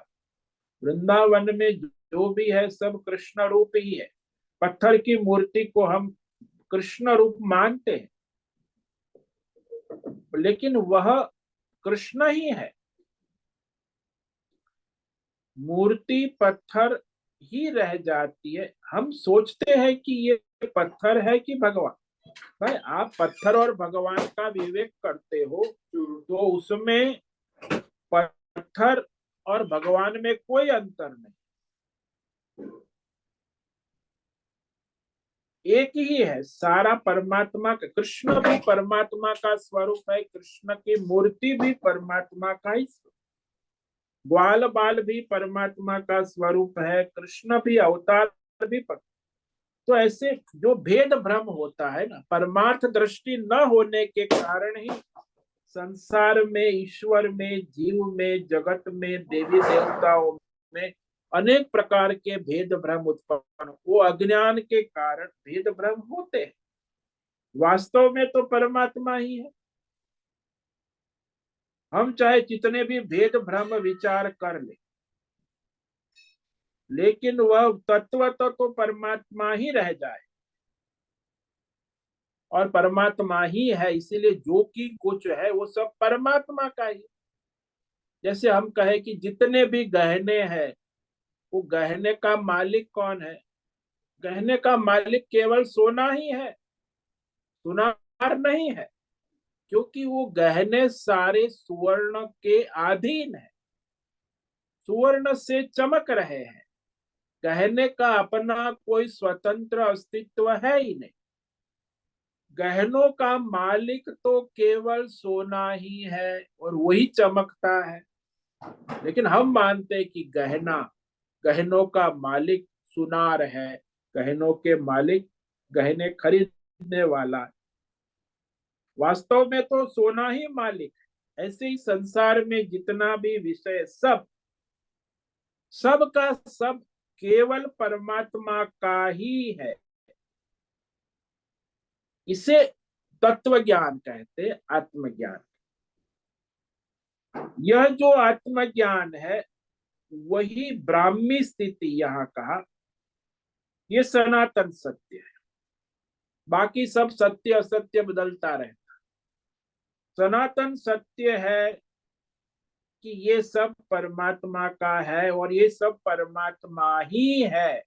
वृंदावन में जो भी है सब कृष्ण रूप ही है। पत्थर की मूर्ति को हम कृष्ण रूप मानते हैं, लेकिन वह कृष्ण ही है। मूर्ति पत्थर ही रह जाती है। हम सोचते हैं कि ये पत्थर है कि भगवान। भाई आप पत्थर और भगवान का विवेक करते हो तो उसमें पत्थर और भगवान में कोई अंतर नहीं, एक ही है सारा परमात्मा का। कृष्ण भी परमात्मा का स्वरूप है, कृष्ण की मूर्ति भी परमात्मा का ही स्वरूप। ग्वाल बाल भी परमात्मा का स्वरूप है, कृष्ण भी अवतार भी तो ऐसे जो भेद भ्रम होता है ना, परमार्थ दृष्टि न होने के कारण ही संसार में, ईश्वर में, जीव में, जगत में, देवी देवताओं में अनेक प्रकार के भेद भ्रम उत्पन्न, वो अज्ञान के कारण भेद भ्रम होते हैं। वास्तव में तो परमात्मा ही है। हम चाहे जितने भी भेद भ्रम विचार कर ले, लेकिन वह तत्व तो परमात्मा ही रह जाए, और परमात्मा ही है, इसीलिए जो कि कुछ है वो सब परमात्मा का ही। जैसे हम कहे कि जितने भी गहने हैं, वो गहने का मालिक कौन है? गहने का मालिक केवल सोना ही है, सुनार नहीं है, क्योंकि वो गहने सारे सुवर्ण के अधीन है, सुवर्ण से चमक रहे हैं। गहने का अपना कोई स्वतंत्र अस्तित्व है ही नहीं। गहनों का मालिक तो केवल सोना ही है और वही चमकता है। लेकिन हम मानते हैं कि गहनों का मालिक सुनार है, गहनों के मालिक गहने खरीदने वाला है। वास्तव में तो सोना ही मालिक है। ऐसे ही संसार में जितना भी विषय, सब का सब केवल परमात्मा का ही है। इसे तत्व ज्ञान कहते, आत्मज्ञान। यह जो आत्मज्ञान है, वही ब्राह्मी स्थिति यहाँ कहा, ये सनातन सत्य है। बाकी सब सत्य असत्य बदलता रहे। सनातन सत्य है कि ये सब परमात्मा का है और ये सब परमात्मा ही है।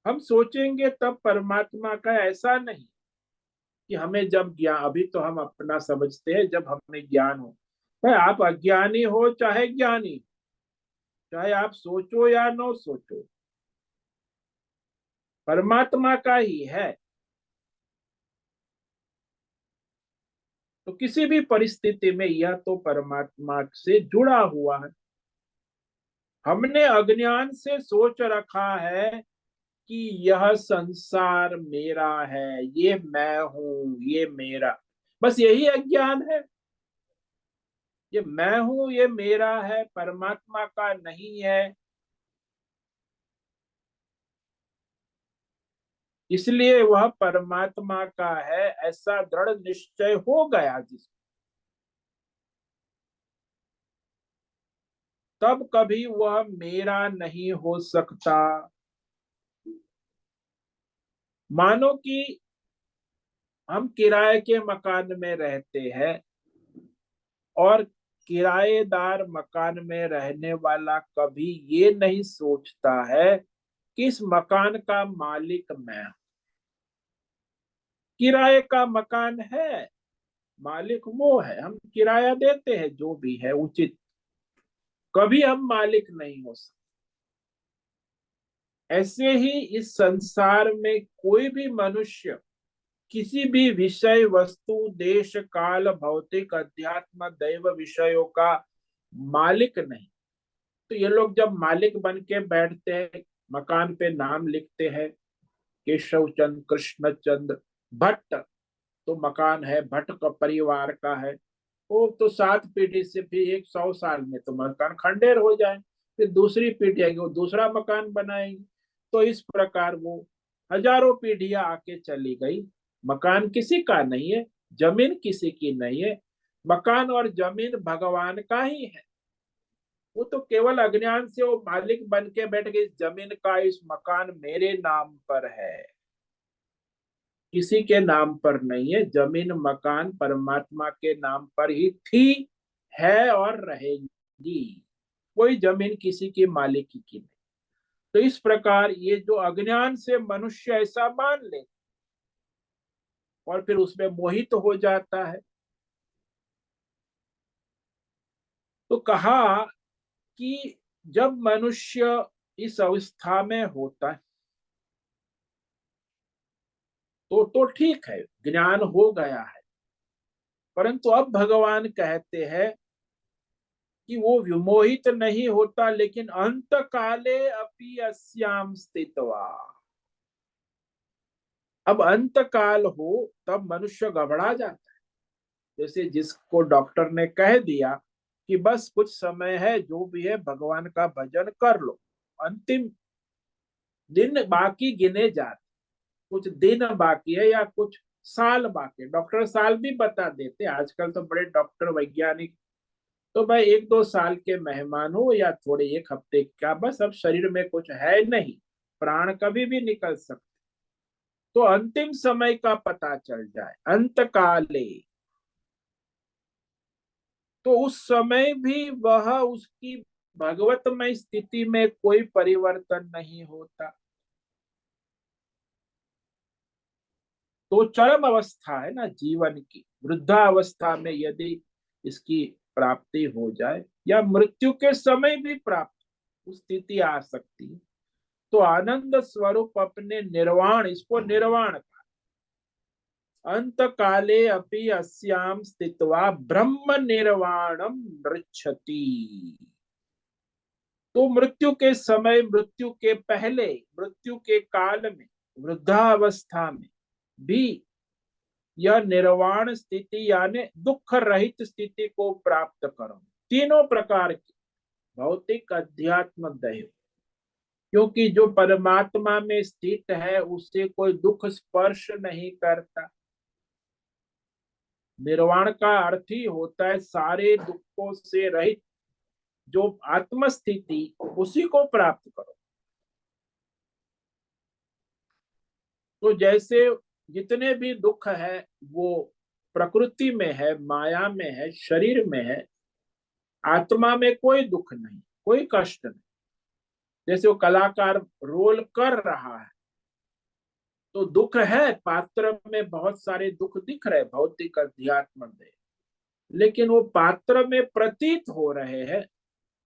हम सोचेंगे तब परमात्मा का, ऐसा नहीं कि हमें जब ज्ञान, अभी तो हम अपना समझते हैं, जब हमें ज्ञान हो। भाई आप अज्ञानी हो चाहे ज्ञानी, चाहे आप सोचो या न सोचो, परमात्मा का ही है। तो किसी भी परिस्थिति में यह तो परमात्मा से जुड़ा हुआ है। हमने अज्ञान से सोच रखा है कि यह संसार मेरा है, ये मैं हूं, ये मेरा, बस यही अज्ञान है। ये मैं हूं, ये मेरा है, परमात्मा का नहीं है। इसलिए वह परमात्मा का है ऐसा दृढ़ निश्चय हो गया जिस, तब कभी वह मेरा नहीं हो सकता। मानो कि हम किराए के मकान में रहते हैं, और किराएदार मकान में रहने वाला कभी ये नहीं सोचता है कि इस मकान का मालिक मैं हूं। किराए का मकान है, मालिक वो है, हम किराया देते हैं जो भी है उचित, कभी हम मालिक नहीं हो सकते। ऐसे ही इस संसार में कोई भी मनुष्य किसी भी विषय, वस्तु, देश, काल, भौतिक, अध्यात्म, दैव विषयों का मालिक नहीं। तो ये लोग जब मालिक बन के बैठते हैं, मकान पे नाम लिखते हैं, केशव चंद्र, कृष्ण चंद्र भट्ट, तो मकान है, भट्ट का परिवार का है। वो तो 7 पीढ़ी से, फिर 100 साल में तो मकान खंडेर हो जाए, फिर दूसरी पीढ़ी आएगी, वो दूसरा मकान बनाएंगे। तो इस प्रकार वो हजारों पीढ़ियां आके चली गई। मकान किसी का नहीं है, जमीन किसी की नहीं है, मकान और जमीन भगवान का ही है। वो तो केवल अज्ञान से वो मालिक बन के बैठ गए, इस जमीन का, इस मकान मेरे नाम पर है, किसी के नाम पर नहीं है। जमीन मकान परमात्मा के नाम पर ही थी, है और रहेगी। कोई जमीन किसी की मालिकी की नहीं। तो इस प्रकार ये जो अज्ञान से मनुष्य ऐसा मान ले और फिर उसमें मोहित तो हो जाता है। तो कहा कि जब मनुष्य इस अवस्था में होता है, तो ठीक है, ज्ञान हो गया है, परंतु अब भगवान कहते हैं कि वो विमोहित नहीं होता, लेकिन अंत काले अपि अस्याम स्थित्वा। अब अंत काल हो तब मनुष्य घबरा जाता है। जैसे जिसको डॉक्टर ने कह दिया कि बस कुछ समय है, जो भी है भगवान का भजन कर लो, अंतिम दिन बाकी गिने जाते, कुछ दिन बाकी है या कुछ साल बाकी। डॉक्टर साल भी बता देते आजकल तो, बड़े डॉक्टर वैज्ञानिक। तो भाई 1-2 साल के मेहमान हो या थोड़े 1 हफ्ते का, बस अब शरीर में कुछ है नहीं, प्राण कभी भी निकल सकते। तो अंतिम समय का पता चल जाए, अंत काले, तो उस समय भी वह उसकी भगवतमय स्थिति में कोई परिवर्तन नहीं होता। तो चरम अवस्था है ना जीवन की, वृद्धावस्था में यदि इसकी प्राप्ति हो जाए या मृत्यु के समय भी प्राप्त स्थिति आ सकती है, तो आनंद स्वरूप अपने निर्वाण, इसको निर्वाण, अंत काले अपि अस्याम स्थित्वा ब्रह्म निर्वाणम नृच्छति। तो मृत्यु के समय, मृत्यु के पहले, मृत्यु के काल में, वृद्धावस्था में भी यह निर्वाण स्थिति यानी दुख रहित स्थिति को प्राप्त करो। तीनों प्रकार की, भौतिक, अध्यात्म, दैव। क्योंकि जो परमात्मा में स्थित है उसे कोई दुख स्पर्श नहीं करता। निर्वाण का अर्थ ही होता है सारे दुखों से रहित जो आत्म स्थिति, उसी को प्राप्त करो। तो जैसे जितने भी दुख है वो प्रकृति में है, माया में है, शरीर में है, आत्मा में कोई दुख नहीं, कोई कष्ट नहीं। जैसे वो कलाकार रोल कर रहा है तो दुख है, पात्र में बहुत सारे दुख दिख रहे, भौतिक, अध्यात्म में, लेकिन वो पात्र में प्रतीत हो रहे हैं,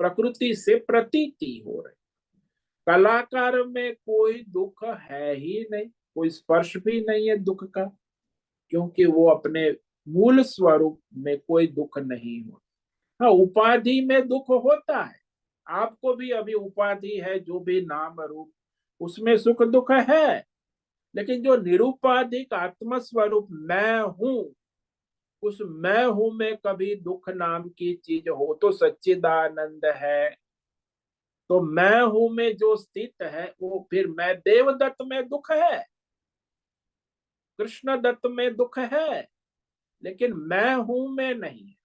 प्रकृति से प्रतीति हो रहे। कलाकार में कोई दुख है ही नहीं, कोई स्पर्श भी नहीं है दुख का, क्योंकि वो अपने मूल स्वरूप में कोई दुख नहीं होता। हाँ, उपाधि में दुख होता है, आपको भी अभी उपाधि है, जो भी नाम रूप, उसमें सुख दुख है। लेकिन जो निरुपाधिक आत्म स्वरूप मैं हूं, उस मैं हूं में कभी दुख नाम की चीज हो तो सच्चिदानंद है। तो मैं हूं में जो स्थित है वो फिर मैं देवदत्त में दुख है, कृष्ण दत्त में दुख है, लेकिन मैं हूं में नहीं है।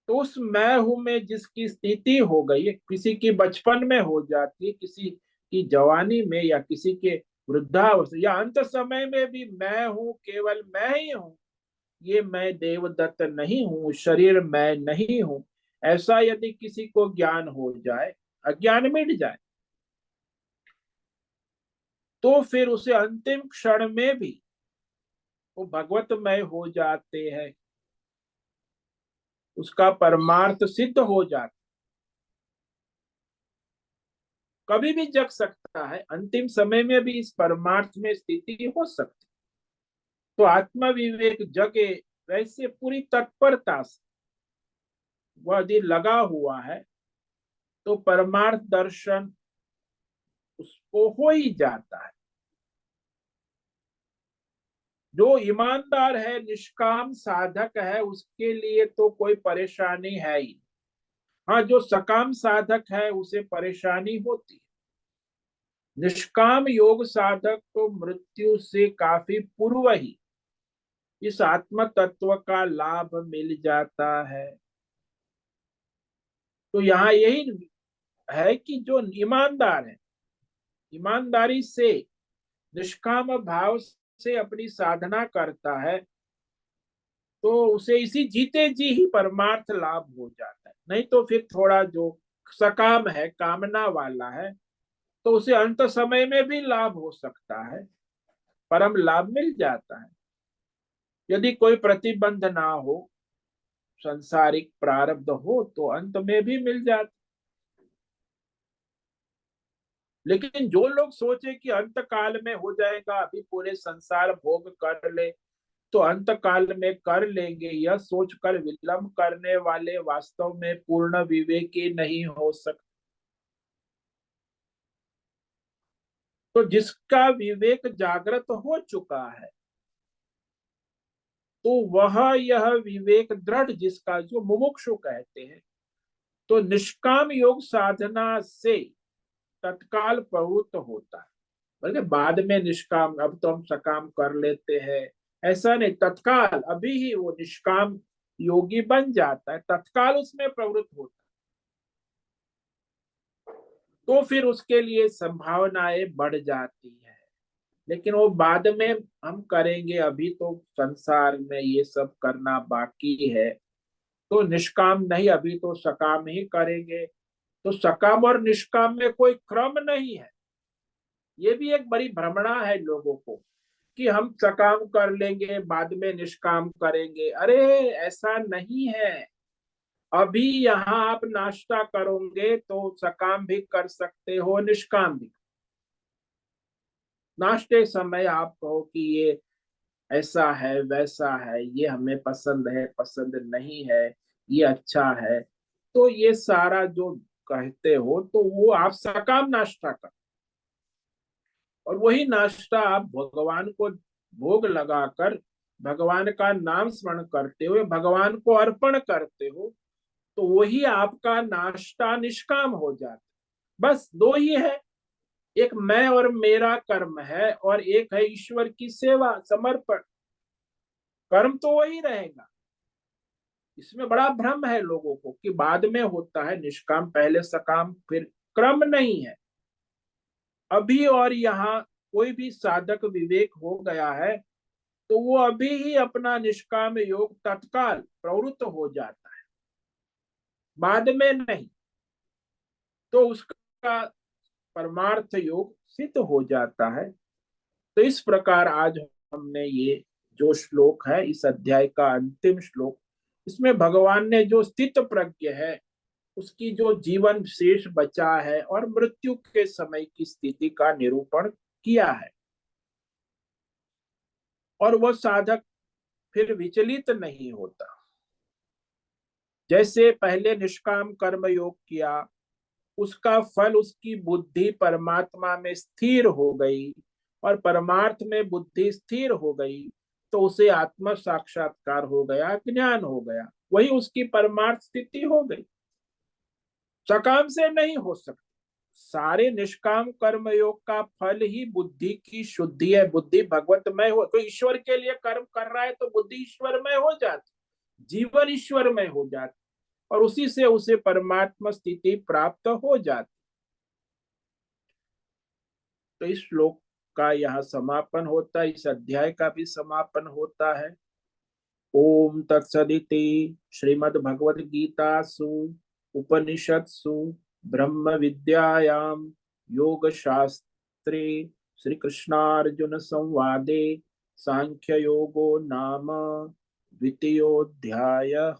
तो उस मैं हूं में जिसकी स्थिति हो गई है, किसी की बचपन में हो जाती है, किसी की जवानी में, या किसी के वृद्धावस्था या अंत समय में भी मैं हूं, केवल मैं ही हूं, ये मैं देवदत्त नहीं हूं, शरीर मैं नहीं हूं, ऐसा यदि किसी को ज्ञान हो जाए, अज्ञान मिट जाए, तो फिर उसे अंतिम क्षण में भी वो भगवतमय हो जाते हैं, उसका परमार्थ सिद्ध हो जाता, कभी भी जग सकता है, अंतिम समय में भी इस परमार्थ में स्थिति हो सकती। तो आत्मा विवेक जगे वैसे पूरी तत्परता से वह यदि लगा हुआ है तो परमार्थ दर्शन उसको हो ही जाता है। जो ईमानदार है, निष्काम साधक है, उसके लिए तो कोई परेशानी है ही। हाँ, जो सकाम साधक है उसे परेशानी होती है। निष्काम योग साधक को मृत्यु से काफी पूर्व ही इस आत्म तत्व का लाभ मिल जाता है। तो यहाँ यही है कि जो ईमानदार है, ईमानदारी से, निष्काम भाव से अपनी साधना करता है, तो उसे इसी जीते जी ही परमार्थ लाभ हो जाता है। नहीं तो फिर थोड़ा जो सकाम है, कामना वाला है, तो उसे अंत समय में भी लाभ हो सकता है, परम लाभ मिल जाता है, यदि कोई प्रतिबंध ना हो, संसारिक प्रारब्ध हो तो अंत में भी मिल जाता। लेकिन जो लोग सोचे कि अंत काल में हो जाएगा, अभी पूरे संसार भोग कर ले तो अंत काल में कर लेंगे, यह सोचकर विलंब करने वाले वास्तव में पूर्ण विवेकी नहीं हो सकते। तो जिसका विवेक जागृत हो चुका है, तो वह यह विवेक दृढ़, जिसका जो मुमुक्षु कहते हैं, तो निष्काम योग साधना से तत्काल प्रवृत्त होता है। बल्कि बाद में निष्काम, अब तो हम सकाम कर लेते हैं, ऐसा नहीं, तत्काल अभी ही वो निष्काम योगी बन जाता है, तत्काल उसमें प्रवृत्त होता है। तो फिर उसके लिए संभावनाएं बढ़ जाती है, लेकिन वो बाद में हम करेंगे, अभी तो संसार में ये सब करना बाकी है। तो निष्काम नहीं, अभी तो सकाम ही करेंगे। तो सकाम और निष्काम में कोई क्रम नहीं है। ये भी एक बड़ी भ्रमणा है लोगों को, कि हम सकाम कर लेंगे बाद में निष्काम करेंगे। अरे ऐसा नहीं है। अभी यहाँ आप नाश्ता करोगे तो सकाम भी कर सकते हो, निष्काम भी। नाश्ते समय आप कहो कि ये ऐसा है वैसा है, ये हमें पसंद है पसंद नहीं है, ये अच्छा है, तो ये सारा जो कहते हो, तो वो आप सकाम नाश्ता कर। और वही नाश्ता आप भगवान को भोग लगाकर, भगवान का नाम स्मरण करते हुए भगवान को अर्पण करते हो, तो वही आपका नाश्ता निष्काम हो जाता। बस दो ही है, एक मैं और मेरा कर्म है, और एक है ईश्वर की सेवा समर्पण। कर्म तो वही रहेगा। इसमें बड़ा भ्रम है लोगों को कि बाद में होता है निष्काम, पहले सकाम, फिर क्रम नहीं है। अभी और यहाँ कोई भी साधक विवेक हो गया है, तो वो अभी ही अपना निष्काम योग तत्काल प्रवृत्त हो जाता है, बाद में नहीं। तो उसका परमार्थ योग सिद्ध हो जाता है। तो इस प्रकार आज हमने ये जो श्लोक है, इस अध्याय का अंतिम श्लोक, इसमें भगवान ने जो स्थित प्रज्ञ है उसकी जो जीवन शेष बचा है और मृत्यु के समय की स्थिति का निरूपण किया है। और वह साधक फिर विचलित नहीं होता। जैसे पहले निष्काम कर्म योग किया, उसका फल उसकी बुद्धि परमात्मा में स्थिर हो गई, और परमार्थ में बुद्धि स्थिर हो गई, तो उसे आत्म साक्षात्कार हो गया, ज्ञान हो गया, वही उसकी परमार्थ स्थिति हो गई। सकाम से नहीं हो सकती। सारे निष्काम कर्म योग का फल ही बुद्धि की शुद्धि है। बुद्धि भगवतमय हो, तो ईश्वर के लिए कर्म कर रहा है तो बुद्धि ईश्वरमय हो जाती, जीवन ईश्वरमय हो जाती, और उसी से उसे परमात्मा स्थिति प्राप्त हो जाती। तो इस श्लोक का यहाँ समापन होता है, इस अध्याय का भी समापन होता है। ओम तत्सदिति श्रीमद् भगवद गीतासु उपनिषत्सु ब्रह्म विद्यायां योग शास्त्रे श्री कृष्णार्जुन संवादे सांख्य योगो नाम द्वितीयोऽध्यायः।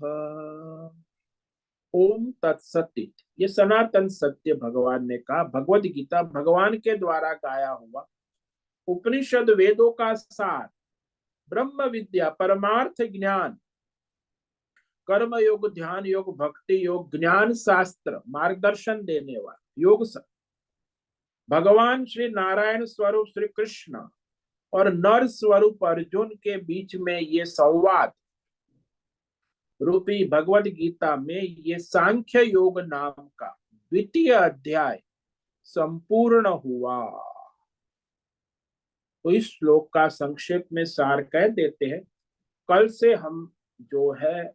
ओम तत्सदिति, ये सनातन सत्य भगवान ने कहा, भगवद गीता भगवान के द्वारा गाया हुआ उपनिषद वेदों का सार, ब्रह्म विद्या परमार्थ ज्ञान, कर्म योग, ध्यान योग, भक्ति योग, ज्ञान शास्त्र, मार्गदर्शन देने वाला योग सब, भगवान श्री नारायण स्वरूप श्री कृष्ण और नर स्वरूप अर्जुन के बीच में ये संवाद रूपी भगवद गीता में ये सांख्य योग नाम का द्वितीय अध्याय संपूर्ण हुआ। तो इस श्लोक का संक्षेप में सार कह देते हैं। कल से हम जो है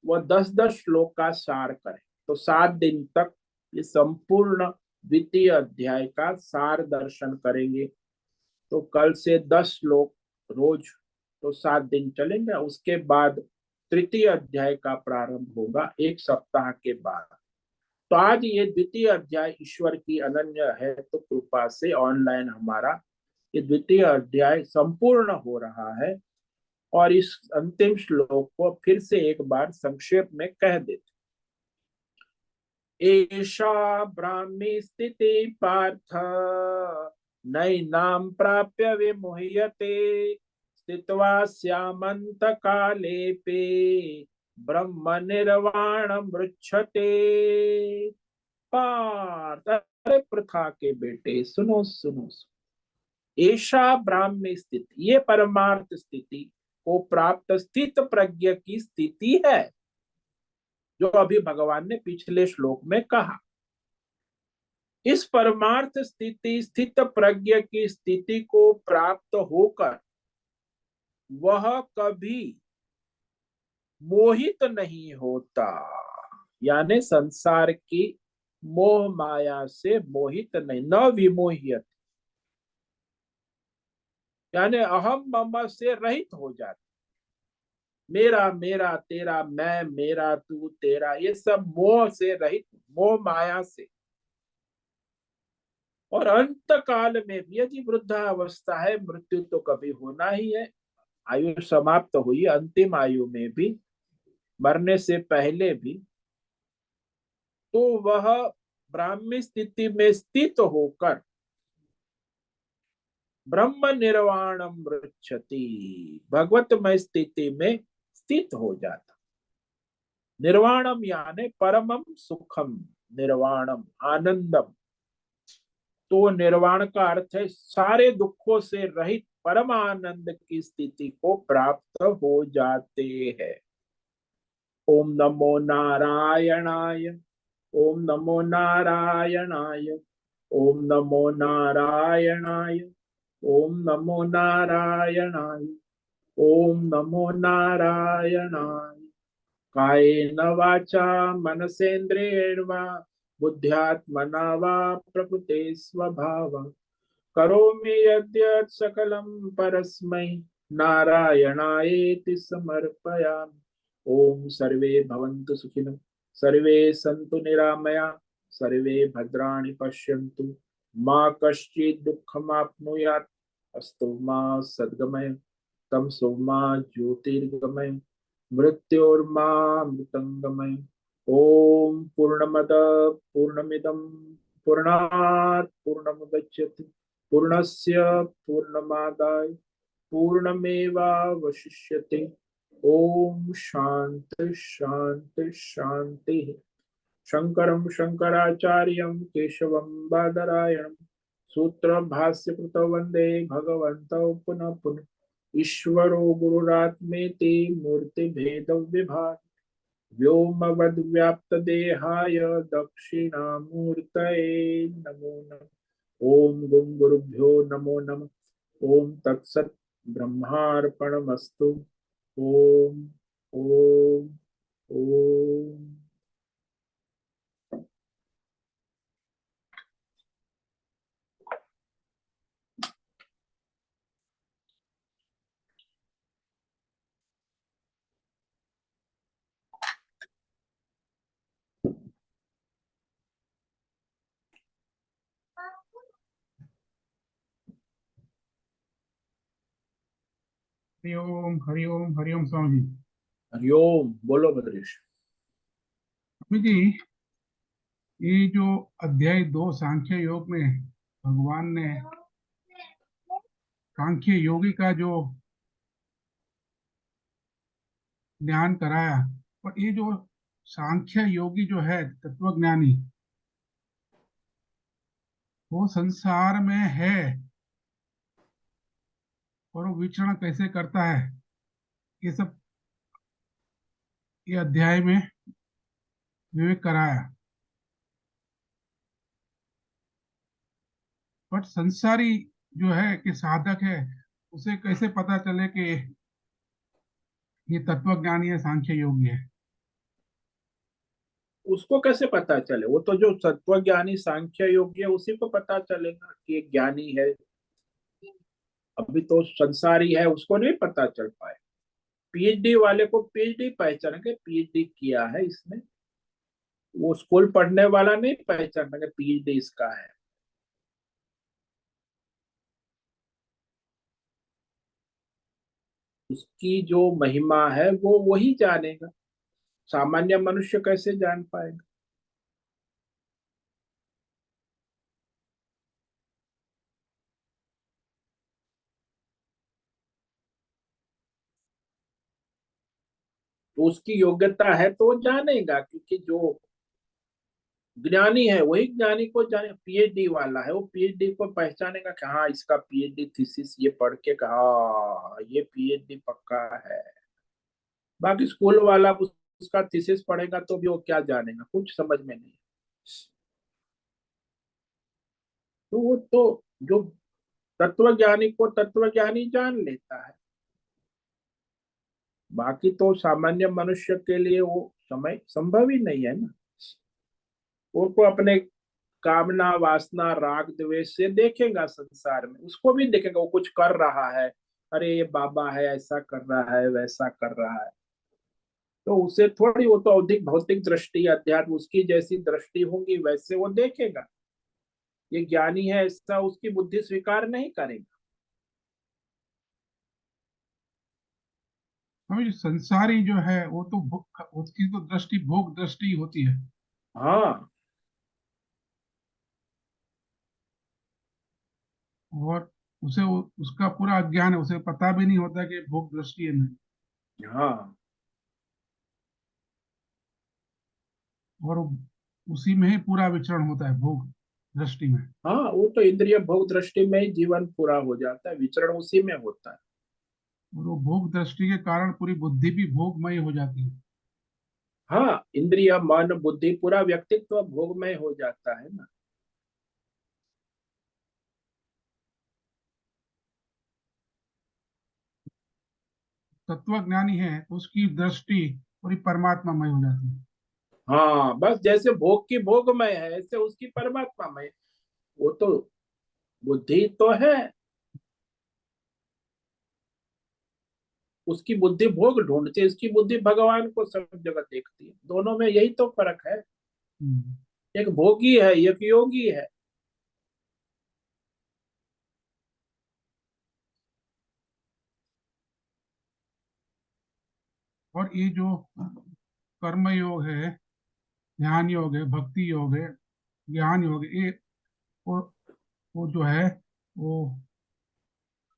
वह 10-10 श्लोक का सार करें, तो 7 दिन तक ये संपूर्ण द्वितीय अध्याय का सार दर्शन करेंगे। तो कल से 10 श्लोक रोज, तो 7 दिन चलेंगे। उसके बाद तृतीय अध्याय का प्रारंभ होगा 1 सप्ताह के बाद। तो आज ये द्वितीय अध्याय ईश्वर की अनन्य है, तो कृपा से ऑनलाइन हमारा ये द्वितीय अध्याय संपूर्ण हो रहा है। और इस अंतिम श्लोक को फिर से एक बार संक्षेप में कह देते। एषा ब्राह्मी स्थिति पार्थ नैनां प्राप्य विमुह्यते स्थित्वा स्यामंत कालेपे ब्रह्म निर्वाण मृच्छते। पार्थ, अरे प्रथा के बेटे सुनो सुनो। ऐसा ब्राह्मी स्थिति, ये परमार्थ स्थिति को प्राप्त स्थित प्रज्ञ की स्थिति है, जो अभी भगवान ने पिछले श्लोक में कहा। इस परमार्थ स्थिति, स्थित प्रज्ञ की स्थिति को प्राप्त होकर वह कभी मोहित नहीं होता, यानी संसार की मोह माया से मोहित नहीं, न विमोहित, यानी अहम मम से रहित हो जाता। मेरा मेरा तेरा, मैं मेरा तू तेरा, ये सब मोह से रहित, मोह माया से। और अंत काल में भी, यदि वृद्धावस्था है, मृत्यु तो कभी होना ही है, आयु समाप्त हुई, अंतिम आयु में भी, मरने से पहले भी, तो वह ब्राह्मी स्थिति में स्थित होकर ब्रह्म निर्वाणम मृच्छति, भगवतमय स्थिति में स्थित हो जाता। निर्वाणम यानी परमम सुखम, निर्वाणम आनंदम। तो निर्वाण का अर्थ है सारे दुखों से रहित परम आनंद की स्थिति को प्राप्त हो जाते हैं। ओम नमो नारायणाय, ओम नमो नारायणाय, ओम नमो नारायणाय, ओम नमो नारायणाय, ओम नमो नारायणाय। कायेन वाचा मनसेन्द्रियेण वा बुद्ध्यात्मना वा प्रकृते स्वभावः करोमि यद्यत् सकलं परस्मै नारायणायेति समर्पयामि। ओम सर्वे भवन्तु सुखिनः, सर्वे सन्तु निरामया, सर्वे भद्राणि पश्यन्तु, मा कश्चित् दुःखमाप्नुयात्। अस्तु मा सद्गमय, तमसो मा ज्योतिर्गमय, मृत्योर्मामृतंगमय। ओम पूर्णमद पूर्णमिदं पूर्णात् पूर्णमुदच्यते पूर्णस्य पूर्णमादाय पूर्णमेवावशिष्यते। ओम शांति शांति शांति। शंकरं शंकराचार्यं केशवं बादरायणं सूत्र भाष्य कृतौ वंदे भगवन्तौ पुनः पुनः। ईश्वरो गुरुरात्मेति मूर्ति भेद विभाग व्योमवद् व्याप्त देहाय दक्षिणामूर्तये नमो नमः। ओम गुं गुरुभ्यो नमो नमः। ओम तत्सत् ब्रह्मार्पणमस्तु। ओम ओम ओम। हरिओम हरिओम हरिओम स्वामी जी। हरिओम, बोलो बद्रेश। स्वामी जी, ये जो अध्याय 2 सांख्य योग में भगवान ने सांख्य योगी का जो ध्यान कराया, और ये जो सांख्य योगी जो है तत्वज्ञानी, वो संसार में है और वो विचरण कैसे करता है, ये सब ये अध्याय में विवेक कराया। बट संसारी जो है कि साधक है, उसे कैसे पता चले कि ये तत्वज्ञानी है, सांख्य योगी है? उसको कैसे पता चले? वो तो जो सत्वज्ञानी सांख्य योगी है उसी को पता चलेगा कि ये ज्ञानी है। अभी तो संसारी है, उसको नहीं पता चल पाए। पीएचडी वाले को पीएचडी पहचानेंगे, पीएचडी किया है इसने। वो स्कूल पढ़ने वाला नहीं पहचानेंगे पीएचडी इसका है। उसकी जो महिमा है वो वही जानेगा, सामान्य मनुष्य कैसे जान पाएगा? तो उसकी योग्यता है तो वो जानेगा, क्योंकि जो ज्ञानी है वही ज्ञानी को जाने। पीएचडी वाला है, वो पीएचडी को पहचानेगा कि हाँ इसका पीएचडी थीसिस ये पढ़ के कहा, हाँ, ये पीएचडी पक्का है। बाकी स्कूल वाला उसका थीसिस पढ़ेगा तो भी वो क्या जानेगा, कुछ समझ में नहीं। तो वो तो जो तत्वज्ञानी को तत्वज्ञानी जान लेता है, बाकी तो सामान्य मनुष्य के लिए वो समय संभव ही नहीं है ना। वो तो अपने कामना वासना राग द्वेष से देखेगा संसार में, उसको भी देखेगा वो कुछ कर रहा है, अरे ये बाबा है ऐसा कर रहा है वैसा कर रहा है, तो उसे थोड़ी, वो तो औधिक भौतिक दृष्टि अध्यात्म उसकी जैसी दृष्टि होगी वैसे वो देखेगा। ये ज्ञानी है ऐसा उसकी बुद्धि स्वीकार नहीं करेगा। हमें संसारी जो है वो तो उसकी तो दृष्टि भोग दृष्टि होती है। हाँ और उसका पूरा अज्ञान है, उसे पता भी नहीं होता कि भोग दृष्टि है नहीं। हाँ और उसी में ही पूरा विचरण होता है भोग दृष्टि में। हाँ, वो तो इंद्रिय भोग दृष्टि में ही जीवन पूरा हो जाता है, विचरण उसी में होता है। और वो भोग दृष्टि के कारण पूरी बुद्धि भी भोगमय हो जाती है। हाँ, इंद्रिय मन बुद्धि पूरा व्यक्तित्व भोगमय हो जाता है ना। तत्वज्ञानी है तो उसकी दृष्टि पूरी परमात्मामय हो जाती है। हाँ, बस जैसे भोग की भोगमय है ऐसे उसकी परमात्मा में, वो तो बुद्धि तो है, उसकी बुद्धि भोग ढूंढती है, इसकी बुद्धि भगवान को सब जगह देखती है, दोनों में यही तो फर्क है। हम्म। एक भोगी है एक योगी है। और ये जो कर्म योग है, ध्यान योग है, भक्ति योग है, ज्ञान योग है, ये वो, वो जो है वो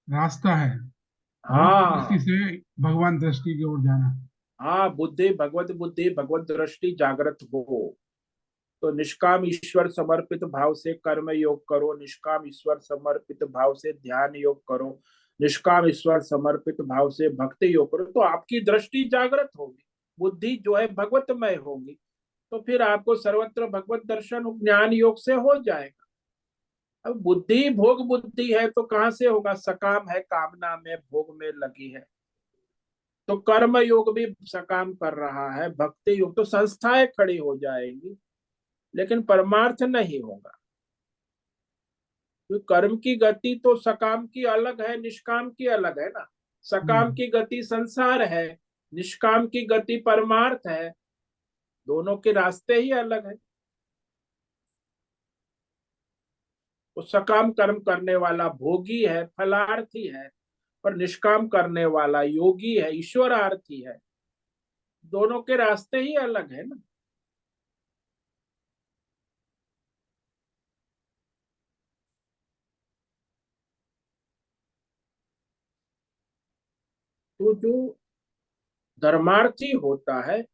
रास्ता है भोग दृष्टि हाँ से भगवान दृष्टि की ओर जाना। हाँ, बुद्धि भगवत दृष्टि जागृत हो तो निष्काम ईश्वर समर्पित भाव से कर्म योग करो, निष्काम ईश्वर समर्पित भाव से ध्यान योग करो, निष्काम ईश्वर समर्पित भाव से भक्ति योग करो, तो आपकी दृष्टि जागृत होगी, बुद्धि जो है भगवतमय होगी। तो फिर आपको सर्वत्र भगवत दर्शन ज्ञान योग से हो जाएगा। अब बुद्धि भोग बुद्धि है तो कहां से होगा, सकाम है, कामना में भोग में लगी है। तो कर्म योग भी सकाम कर रहा है, भक्ति योग तो संस्थाएं खड़ी हो जाएंगी, लेकिन परमार्थ नहीं होगा। तो कर्म की गति तो सकाम की अलग है, निष्काम की अलग है ना। सकाम हम्म। की गति संसार है, निष्काम की गति परमार्थ है, दोनों के रास्ते ही अलग है। तो सकाम कर्म करने वाला भोगी है, फलार्थी है, और निष्काम करने वाला योगी है, ईश्वरार्थी है, दोनों के रास्ते ही अलग है ना। तो जो धर्मार्थी होता है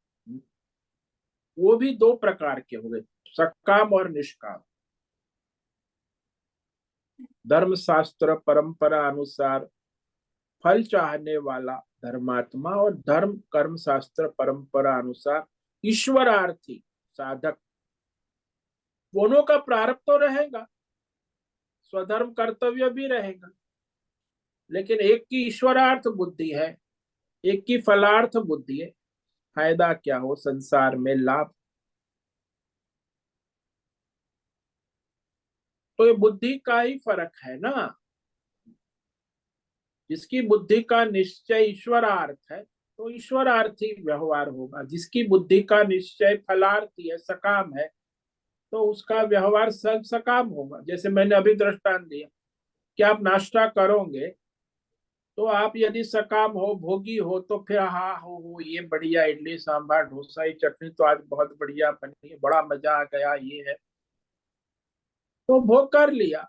वो भी दो प्रकार के हो गए, सकाम और निष्काम। धर्म शास्त्र परंपरा अनुसार फल चाहने वाला धर्मात्मा, और धर्म कर्म शास्त्र परंपरा अनुसार ईश्वरार्थी साधक, दोनों का प्रारब्ध तो रहेगा, स्वधर्म कर्तव्य भी रहेगा, लेकिन एक की ईश्वरार्थ बुद्धि है, एक की फलार्थ बुद्धि है। फायदा क्या हो संसार में, लाभ। तो ये बुद्धि का ही फर्क है ना। जिसकी बुद्धि का निश्चय ईश्वरार्थ है तो ईश्वरार्थी व्यवहार होगा, जिसकी बुद्धि का निश्चय फलार्थी है, सकाम है, तो उसका व्यवहार सब सकाम होगा। जैसे मैंने अभी दृष्टांत दिया कि आप नाश्ता करोगे, तो आप यदि सकाम हो भोगी हो तो फिर हाँ हो ये बढ़िया इडली सांभर डोसा ये चटनी तो आज बहुत बढ़िया बनी है, बड़ा मजा आ गया ये है, तो भोग कर लिया,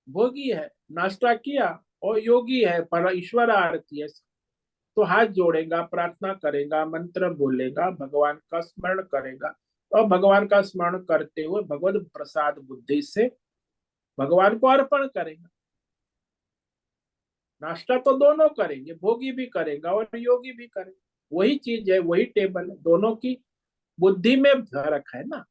भोगी है, नाश्ता किया। और योगी है पर ईश्वरार्थी है, तो हाथ जोड़ेगा, प्रार्थना करेगा, मंत्र बोलेगा, भगवान का स्मरण करेगा, और भगवान का स्मरण करते हुए भगवत प्रसाद बुद्धि से भगवान को अर्पण करेगा। नाश्ता तो दोनों करेंगे, भोगी भी करेगा और योगी भी करेगा, वही चीज है, वही टेबल है, दोनों की बुद्धि में फर्क है ना।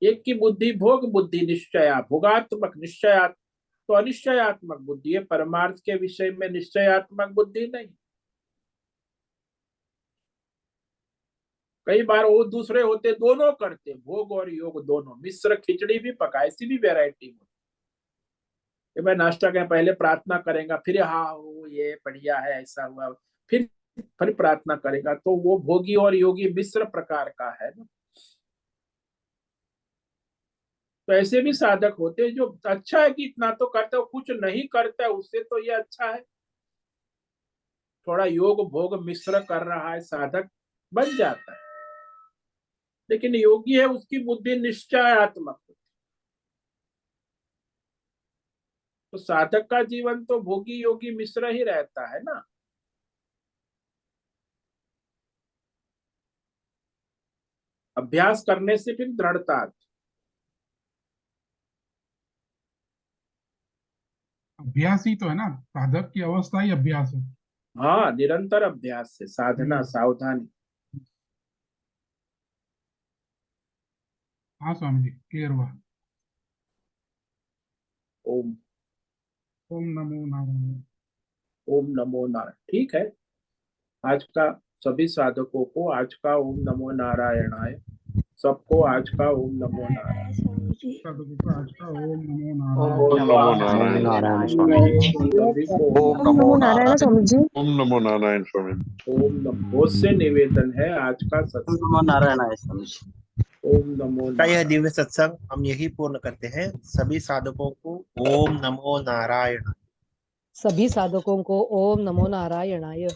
एक की बुद्धि भोग बुद्धि, निश्चया भोगात्मक, निश्चयात्मक तो अनिश्चयात्मक बुद्धि है, परमार्थ के विषय में निश्चयात्मक बुद्धि नहीं। कई बार वो दूसरे होते, दोनों करते, भोग और योग दोनों, मिश्र खिचड़ी भी पका, ऐसी भी वेरायटी होती है। मैं नाश्ता के पहले प्रार्थना करेगा, फिर हाँ वो ये बढ़िया है, ऐसा हुआ, फिर प्रार्थना करेगा, तो वो भोगी और योगी मिश्र प्रकार का है ना। तो ऐसे भी साधक होते हैं जो अच्छा है कि इतना तो करते हो, कुछ नहीं करता है उससे तो ये अच्छा है, थोड़ा योग भोग मिश्र कर रहा है, साधक बन जाता है। लेकिन योगी है, उसकी बुद्धि निश्चयात्मक। तो साधक का जीवन तो भोगी योगी मिश्र ही रहता है ना। अभ्यास करने से फिर दृढ़ता आती। अभ्यास ही तो है ना, साधक की अवस्था ही अभ्यास है। हाँ, निरंतर अभ्यास से साधना, सावधानी। हाँ स्वामी जी, क्लियर हुआ। ओम ओम नमो नारायण। ओम नमो नारायण। ठीक है, आज का सभी साधकों को आज का ओम नमो नारायणाय, सबको आज का ओम नमो नारायण। साधकों को आज का ओम नमो ओम नारायण। नमो नारायण नारायण स्वामी जी। सभी को ओम ओम नमो नमो नारायण नारायण। स्वामी जी। ओम नमो नारायण स्वामी जी। ओम नमो से निवेदन है आज का ओम सत्संग। नमो नारायण आय स्वामी जी। ओम नमो का यह नारायण। दिव्य सत्संग हम यही पूर्ण करते हैं। सभी साधकों को ओम नमो नारायण। सभी साधकों को ओम नमो नारायणाय।